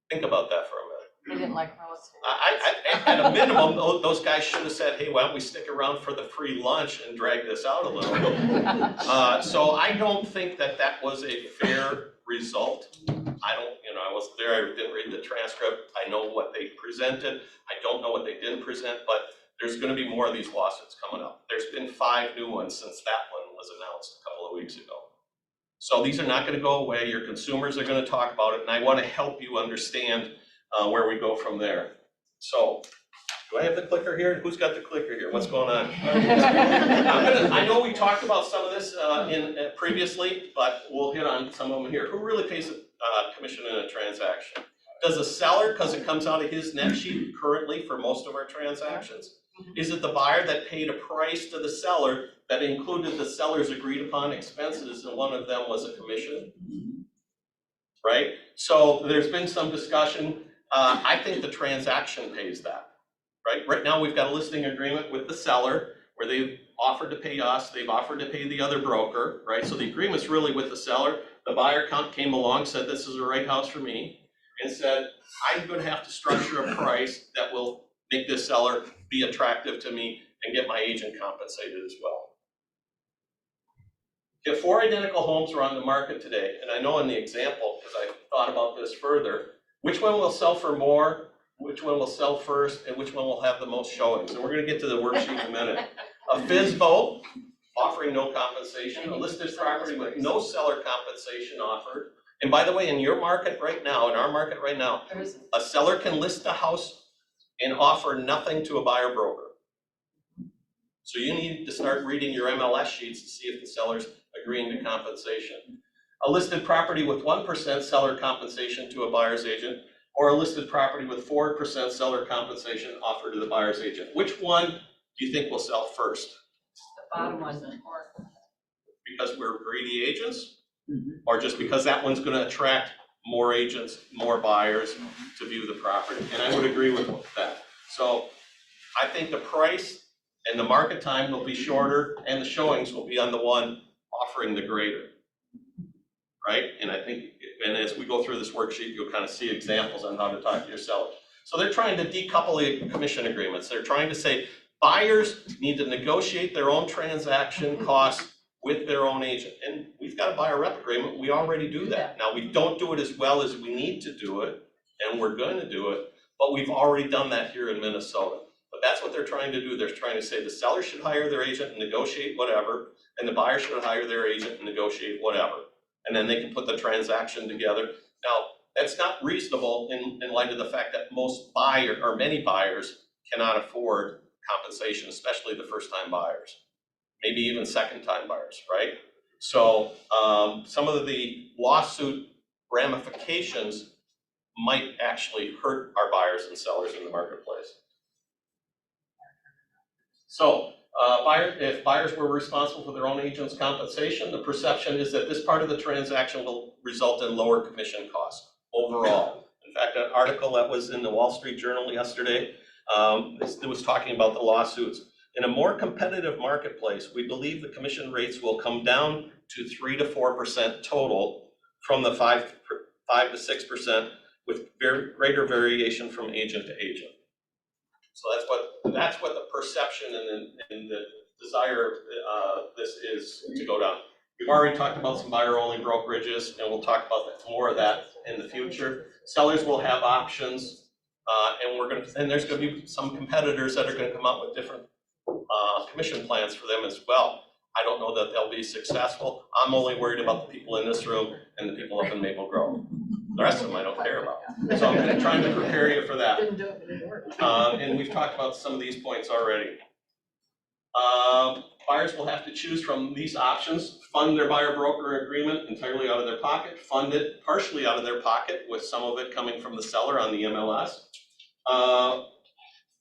Think about that for a minute. They didn't like real estate. At a minimum, those guys should have said, hey, why don't we stick around for the free lunch and drag this out a little bit? So I don't think that that was a fair result. I don't, I wasn't there, I didn't read the transcript. I know what they presented. I don't know what they didn't present, but there's gonna be more of these lawsuits coming up. There's been 5 new ones since that one was announced a couple of weeks ago. So these are not gonna go away. Your consumers are gonna talk about it, and I wanna help you understand where we go from there. So, do I have the clicker here? Who's got the clicker here? What's going on? I know we talked about some of this previously, but we'll hit on some of them here. Who really pays a commission in a transaction? Does a seller, because it comes out of his net sheet currently for most of our transactions? Is it the buyer that paid a price to the seller that included the seller's agreed upon expenses, and one of them was a commission? Right? So there's been some discussion. I think the transaction pays that, right? Right now, we've got a listing agreement with the seller where they've offered to pay us, they've offered to pay the other broker, right? So the agreement's really with the seller. The buyer came along, said this is the right house for me, and said, I'm gonna have to structure a price that will make this seller be attractive to me and get my agent compensated as well. If 4 identical homes were on the market today, and I know in the example, because I thought about this further, which one will sell for more, which one will sell first, and which one will have the most showings? And we're gonna get to the worksheet in a minute. A FSBO, offering no compensation, a listed property with no seller compensation offered. And by the way, in your market right now, in our market right now, a seller can list a house and offer nothing to a buyer broker. So you need to start reading your MLS sheets to see if the seller's agreeing to compensation. A listed property with 1% seller compensation to a buyer's agent, or a listed property with 4% seller compensation offered to the buyer's agent. Which one do you think will sell first? The bottom one. Because we're greedy agents? Or just because that one's gonna attract more agents, more buyers to view the property? And I would agree with that. So I think the price and the market time will be shorter, and the showings will be on the one offering the greater. Right? And I think, and as we go through this worksheet, you'll kind of see examples on how to talk to your seller. So they're trying to decouple the commission agreements. They're trying to say buyers need to negotiate their own transaction costs with their own agent. And we've got a buyer rep agreement. We already do that. Now, we don't do it as well as we need to do it, and we're going to do it, but we've already done that here in Minnesota. But that's what they're trying to do. They're trying to say the seller should hire their agent and negotiate whatever, and the buyer should hire their agent and negotiate whatever. And then they can put the transaction together. Now, that's not reasonable in light of the fact that many buyers cannot afford compensation, especially the first-time buyers, maybe even second-time buyers, right? So some of the lawsuit ramifications might actually hurt our buyers and sellers in the marketplace. So if buyers were responsible for their own agent's compensation, the perception is that this part of the transaction will result in lower commission costs overall. In fact, an article that was in the Wall Street Journal yesterday, it was talking about the lawsuits. In a more competitive marketplace, we believe the commission rates will come down to 3 to 4% total from the 5 to 6% with greater variation from agent to agent. So that's what the perception and the desire this is to go down. We've already talked about some buyer-only brokerages, and we'll talk about more of that in the future. Sellers will have options, and there's going to be some competitors that are going to come up with different commission plans for them as well. I don't know that they'll be successful. I'm only worried about the people in this room and the people up in Maple Grove. The rest of them I don't care about. So I'm trying to prepare you for that. And we've talked about some of these points already. Buyers will have to choose from these options: fund their buyer broker agreement entirely out of their pocket, fund it partially out of their pocket with some of it coming from the seller on the MLS,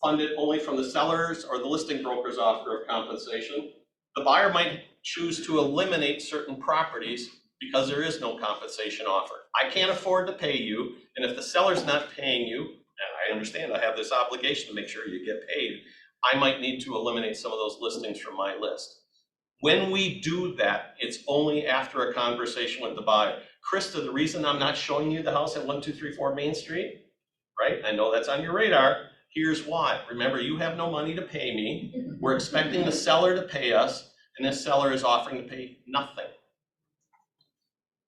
fund it only from the seller's or the listing broker's offer of compensation. The buyer might choose to eliminate certain properties because there is no compensation offered. I can't afford to pay you, and if the seller's not paying you, and I understand I have this obligation to make sure you get paid, I might need to eliminate some of those listings from my list. When we do that, it's only after a conversation with the buyer. Krista, the reason I'm not showing you the house at 1234 Main Street, right? I know that's on your radar. Here's why. Remember, you have no money to pay me. We're expecting the seller to pay us, and this seller is offering to pay nothing.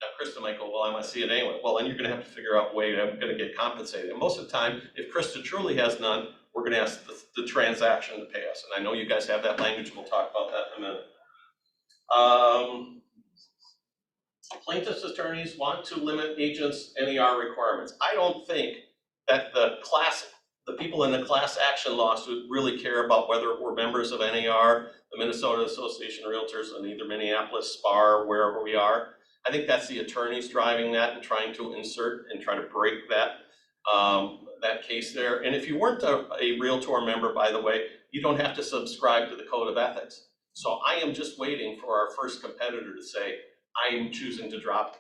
Now, Krista might go, well, I want to see it anyway. Well, then you're going to have to figure out a way I'm going to get compensated. And most of the time, if Krista truly has none, we're going to ask the transaction to pay us. And I know you guys have that language. We'll talk about that in a minute. Plaintiff's attorneys want to limit agents' NER requirements. I don't think that the people in the class action lawsuit really care about whether we're members of NAR, the Minnesota Association of Realtors, and either Minneapolis, SPAR, wherever we are. I think that's the attorneys driving that and trying to insert and try to break that that case there. And if you weren't a Realtor member, by the way, you don't have to subscribe to the Code of Ethics. So I am just waiting for our first competitor to say, I am choosing to drop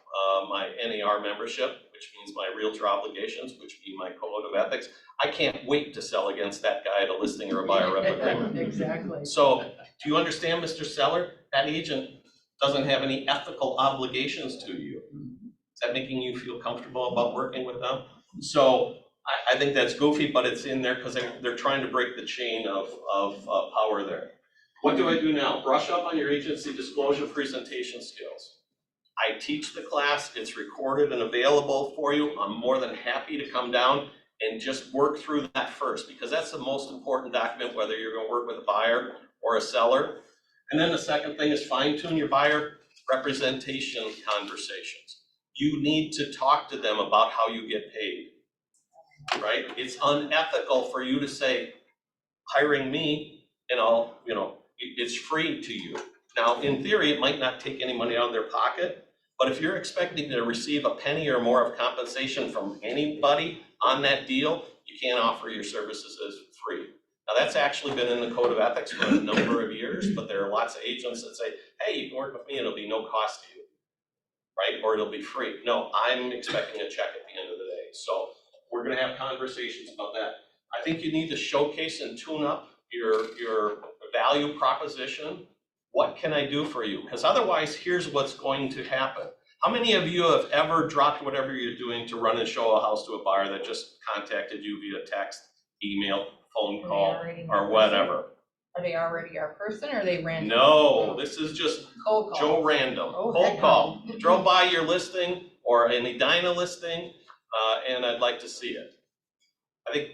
my NAR membership, which means my Realtor obligations, which mean my Code of Ethics. I can't wait to sell against that guy at a listing or a buyer rep agreement. Exactly. So do you understand, Mr. Seller? That agent doesn't have any ethical obligations to you. Is that making you feel comfortable about working with them? So I think that's goofy, but it's in there because they're trying to break the chain of power there. What do I do now? Brush up on your agency disclosure presentation skills. I teach the class, it's recorded and available for you. I'm more than happy to come down and just work through that first, because that's the most important document, whether you're going to work with a buyer or a seller. And then the second thing is fine tune your buyer representation conversations. You need to talk to them about how you get paid, right? It's unethical for you to say, hiring me and it's free to you. Now, in theory, it might not take any money out of their pocket, but if you're expecting to receive a penny or more of compensation from anybody on that deal, you can't offer your services as free. Now, that's actually been in the Code of Ethics for a number of years, but there are lots of agents that say, hey, you can work with me, it'll be no cost to you, right? Or it'll be free. No, I'm expecting a check at the end of the day. So we're gonna have conversations about that. I think you need to showcase and tune up your value proposition. What can I do for you? Because otherwise, here's what's going to happen. How many of you have ever dropped whatever you're doing to run and show a house to a buyer that just contacted you via text, email, phone call, or whatever? Are they already our person, or are they random? No, this is just Cold call. Joe Random, Oh, cold heck call. no. Drove by your listing or an Edina listing, and I'd like to see it. I think,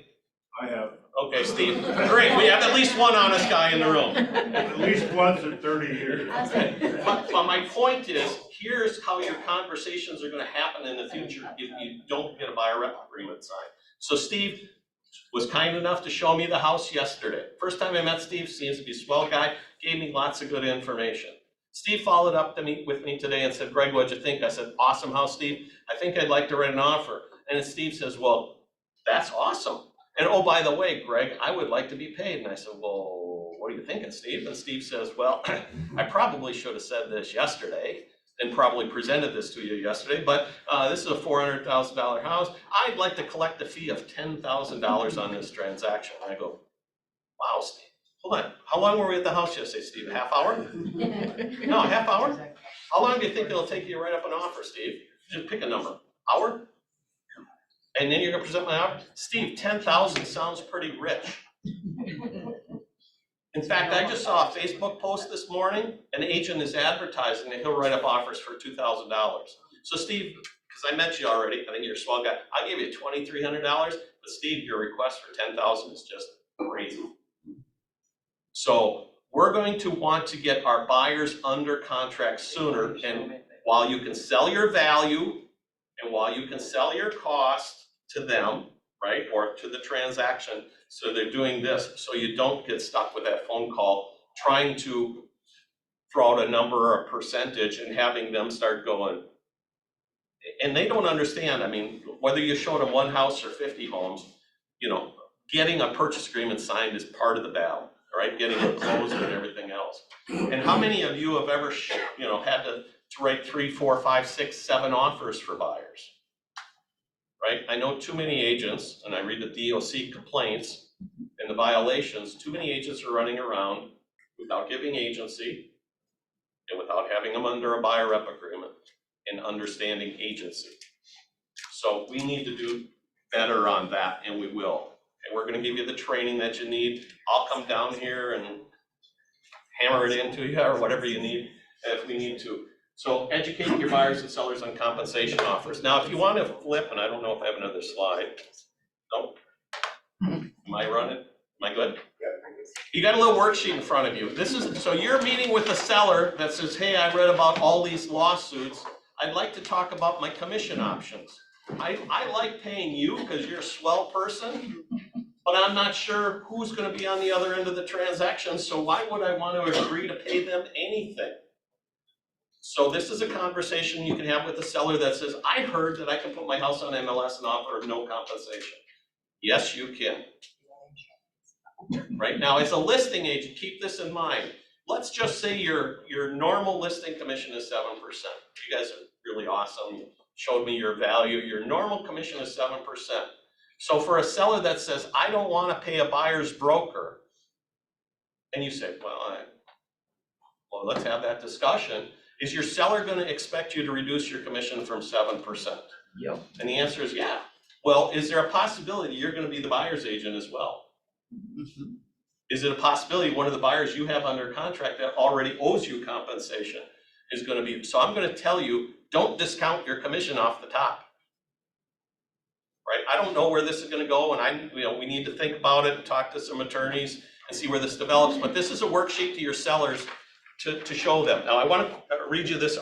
I have okay, Steve, great, we have at least one honest guy in the room. at least once in 30 years. But my point is, here's how your conversations are gonna happen in the future if you don't get a buyer rep agreement signed. So Steve was kind enough to show me the house yesterday. First time I met Steve, seems to be a swell guy, gave me lots of good information. Steve followed up with me today and said, Greg, what'd you think? I said, awesome house, Steve. I think I'd like to write an offer. And then Steve says, well, that's awesome. And oh, by the way, Greg, I would like to be paid. And I said, well, what are you thinking, Steve? And Steve says, well, I probably should have said this yesterday and probably presented this to you yesterday, but this is a $400,000 house. I'd like to collect a fee of $10,000 on this transaction. And I go, wow, Steve, hold on. How long were we at the house yesterday, Steve? A half hour? No, a half hour? How long do you think it'll take you to write up an offer, Steve? Just pick a number. Hour? And then you're gonna present my offer? Steve, 10,000 sounds pretty rich. In fact, I just saw a Facebook post this morning, an agent is advertising that he'll write up offers for $2,000. So Steve, because I met you already, I think you're a swell guy, I'll give you $2,300, but Steve, your request for 10,000 is just crazy. So we're going to want to get our buyers under contract sooner, and while you can sell your value, and while you can sell your cost to them, right, or to the transaction, so they're doing this, so you don't get stuck with that phone call, trying to throw out a number or a percentage and having them start going. And they don't understand, I mean, whether you show them one house or 50 homes, getting a purchase agreement signed is part of the battle, right? Getting it closed and everything else. And how many of you have ever, had to to write 3, 4, 5, 6, 7 offers for buyers. Right? I know too many agents, and I read the DOC complaints and the violations, too many agents are running around without giving agency and without having them under a buyer rep agreement and understanding agency. So we need to do better on that, and we will. And we're gonna give you the training that you need. I'll come down here and hammer it into you or whatever you need if we need to. So educate your buyers and sellers on compensation offers. Now, if you want to flip, and I don't know if I have another slide. Nope. Am I running? Am I good? You got a little worksheet in front of you. This is, so you're meeting with a seller that says, hey, I read about all these lawsuits. I'd like to talk about my commission options. I like paying you because you're a swell person, but I'm not sure who's going to be on the other end of the transaction. So why would I want to agree to pay them anything? So this is a conversation you can have with the seller that says, I heard that I can put my house on MLS and offer no compensation. Yes, you can. Right now, as a listing agent, keep this in mind. Let's just say your normal listing commission is 7%. You guys are really awesome. You showed me your value. Your normal commission is 7%. So for a seller that says, I don't want to pay a buyer's broker, and you say, well, let's have that discussion. Is your seller going to expect you to reduce your commission from 7%? Yep. And the answer is yeah. Well, is there a possibility you're going to be the buyer's agent as well? Mm-hmm. Is it a possibility one of the buyers you have under contract that already owes you compensation is going to be? So I'm going to tell you, don't discount your commission off the top. Right? I don't know where this is going to go, and we need to think about it and talk to some attorneys and see where this develops. But this is a worksheet to your sellers to show them. Now, I want to read you this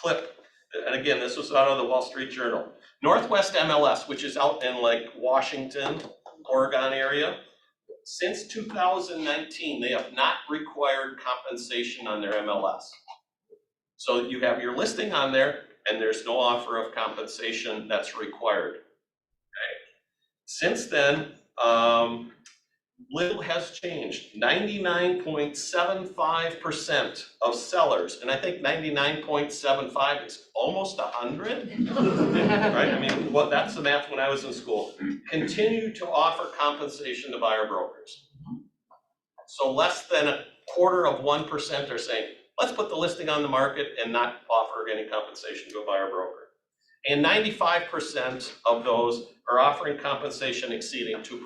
clip, and again, this was out of the Wall Street Journal. Northwest MLS, which is out in like Washington, Oregon area, since 2019, they have not required compensation on their MLS. So you have your listing on there, and there's no offer of compensation that's required. Okay. Since then, little has changed. 99.75% of sellers, and I think 99.75 is almost 100, right? I mean, that's the math when I was in school. Continue to offer compensation to buyer brokers. So less than 0.25% are saying, let's put the listing on the market and not offer any compensation to a buyer broker. And 95% of those are offering compensation exceeding 2%.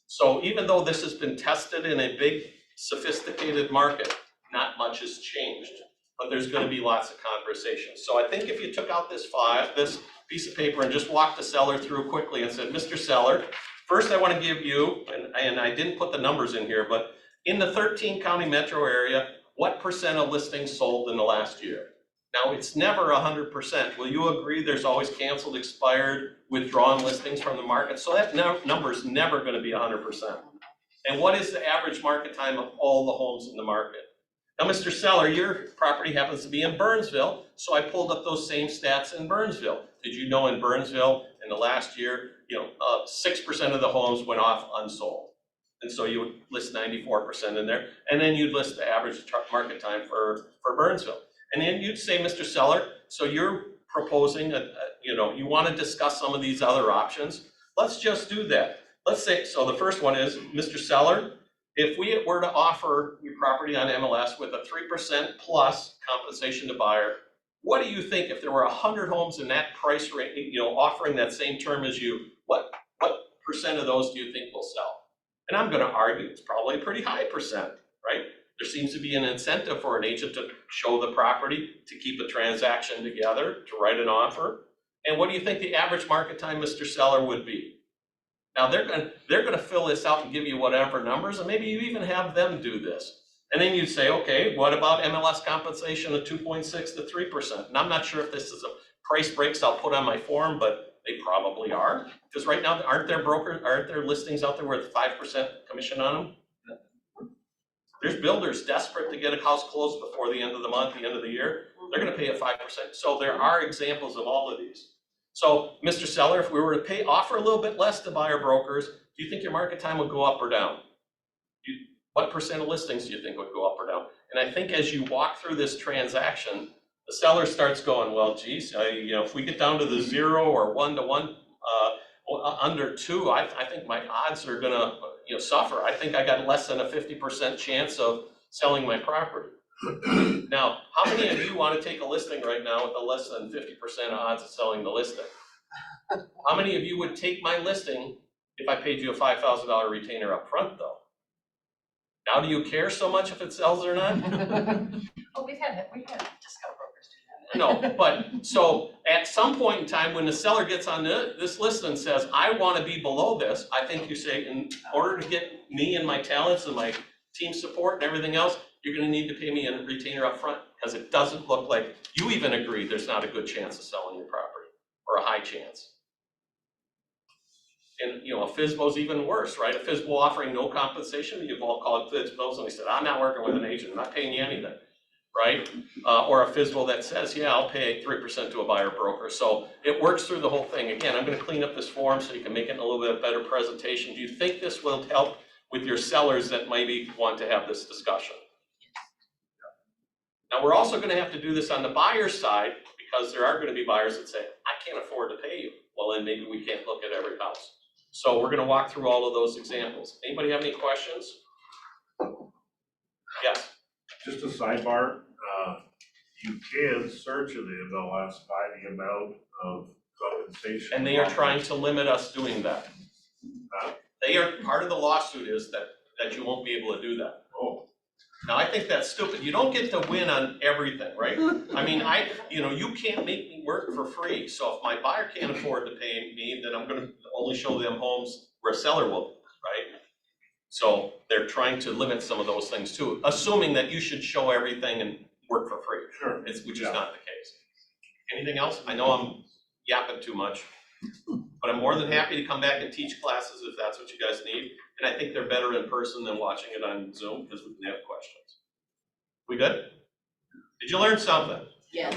So even though this has been tested in a big, sophisticated market, not much has changed, but there's going to be lots of conversations. So I think if you took out this piece of paper and just walked the seller through quickly and said, Mr. Seller, first I want to give you, and I didn't put the numbers in here, but in the 13 county metro area, what percent of listings sold in the last year? Now, it's never 100%. Will you agree there's always canceled, expired, withdrawn listings from the market? So that number is never going to be 100%. And what is the average market time of all the homes in the market? Now, Mr. Seller, your property happens to be in Burnsville, so I pulled up those same stats in Burnsville. Did you know in Burnsville in the last year, 6% of the homes went off unsold? And so you would list 94% in there, and then you'd list the average market time for Burnsville. And then you'd say, Mr. Seller, so you're proposing, you want to discuss some of these other options. Let's just do that. Let's say, so the first one is, Mr. Seller, if we were to offer your property on MLS with a 3% plus compensation to buyer, what do you think if there were 100 homes in that price range, offering that same term as you, what percent of those do you think will sell? And I'm going to argue it's probably a pretty high percent, right? There seems to be an incentive for an agent to show the property, to keep a transaction together, to write an offer. And what do you think the average market time, Mr. Seller, would be? Now they're going to fill this out and give you whatever numbers, and maybe you even have them do this. And then you'd say, okay, what about MLS compensation of 2.6 to 3%? And I'm not sure if this is a price breaks I'll put on my form, but they probably are. Because right now, aren't there listings out there with 5% commission on them? There's builders desperate to get a house closed before the end of the month, the end of the year. They're going to pay a 5%. So there are examples of all of these. So, Mr. Seller, if we were to offer a little bit less to buyer brokers, do you think your market time would go up or down? What percent of listings do you think would go up or down? And I think as you walk through this transaction, the seller starts going, well, geez, if we get down to the 0 or 1-to-1, under 2, I think my odds are gonna, suffer. I think I got less than a 50% chance of selling my property. Now, how many of you want to take a listing right now with a less than 50% odds of selling the listing? How many of you would take my listing if I paid you a $5,000 retainer up front, though? Now, do you care so much if it sells or not? Oh, we've had discount brokers do that. No, but, so, at some point in time, when the seller gets on this list and says, I want to be below this, I think you say, in order to get me and my talents and my team support and everything else, you're gonna need to pay me a retainer up front, because it doesn't look like, you even agree there's not a good chance of selling your property, or a high chance. And, a FSBO's even worse, right? A FSBO offering no compensation, you've all called FSBOs and they said, I'm not working with an agent, I'm not paying you anything, right? Or a FSBO that says, yeah, I'll pay 3% to a buyer broker. So it works through the whole thing. Again, I'm gonna clean up this form so you can make it a little bit better presentation. Do you think this will help with your sellers that maybe want to have this discussion? Now, we're also gonna have to do this on the buyer's side, because there are gonna be buyers that say, I can't afford to pay you. Well, then maybe we can't look at every house. So we're gonna walk through all of those examples. Anybody have any questions? Yes? Just a sidebar, you can search in the MLS by the amount of compensation. And they are trying to limit us doing that. They are, part of the lawsuit is that you won't be able to do that. Oh. Now, I think that's stupid. You don't get to win on everything, right? I mean, you can't make me work for free. So if my buyer can't afford to pay me, then I'm gonna only show them homes where a seller will, right? So they're trying to limit some of those things too, assuming that you should show everything and work for free. Sure. Which is not the case. Anything else? I know I'm yapping too much, but I'm more than happy to come back and teach classes if that's what you guys need. And I think they're better in person than watching it on Zoom, because we can have questions. We good? Did you learn something? Yes.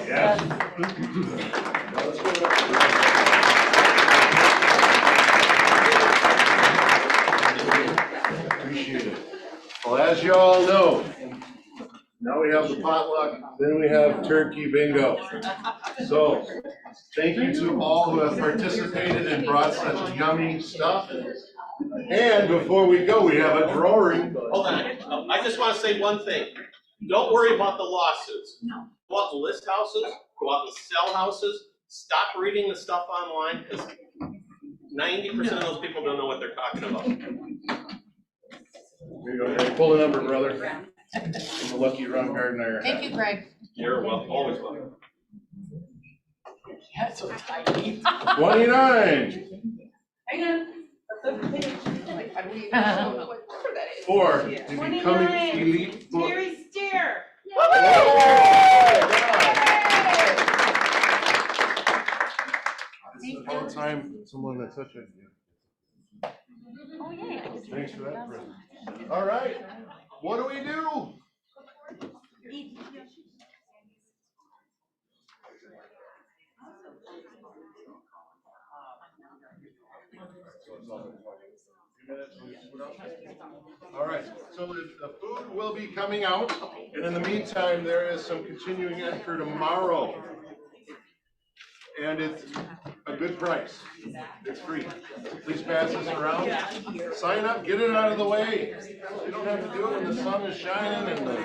Appreciate it. Well, as you all know, now we have the potluck, then we have turkey bingo. So, thank you to all who have participated and brought such yummy stuff. And before we go, we have a drawing. Hold on, I just want to say one thing. Don't worry about the lawsuits. Go out and list houses, go out and sell houses, stop reading the stuff online, because 90% of those people don't know what they're talking about. Here you go, Harry. Pull the number, brother. I'm the lucky Ron Gardner. Thank you, Greg. You're welcome, always welcome. That's so tiny. 29. Hang on. Like, how do we even know what number that is? 4. The Becoming Elite book. Jerry Steer. This is all the time someone that's such a. Oh, yeah. Thanks for that, present. All right, what do we do? All right, so the food will be coming out, and in the meantime, there is some continuing ed for tomorrow. And it's a good price. It's free. Please pass this around. Sign up, get it out of the way. You don't have to do it when the sun is shining and the.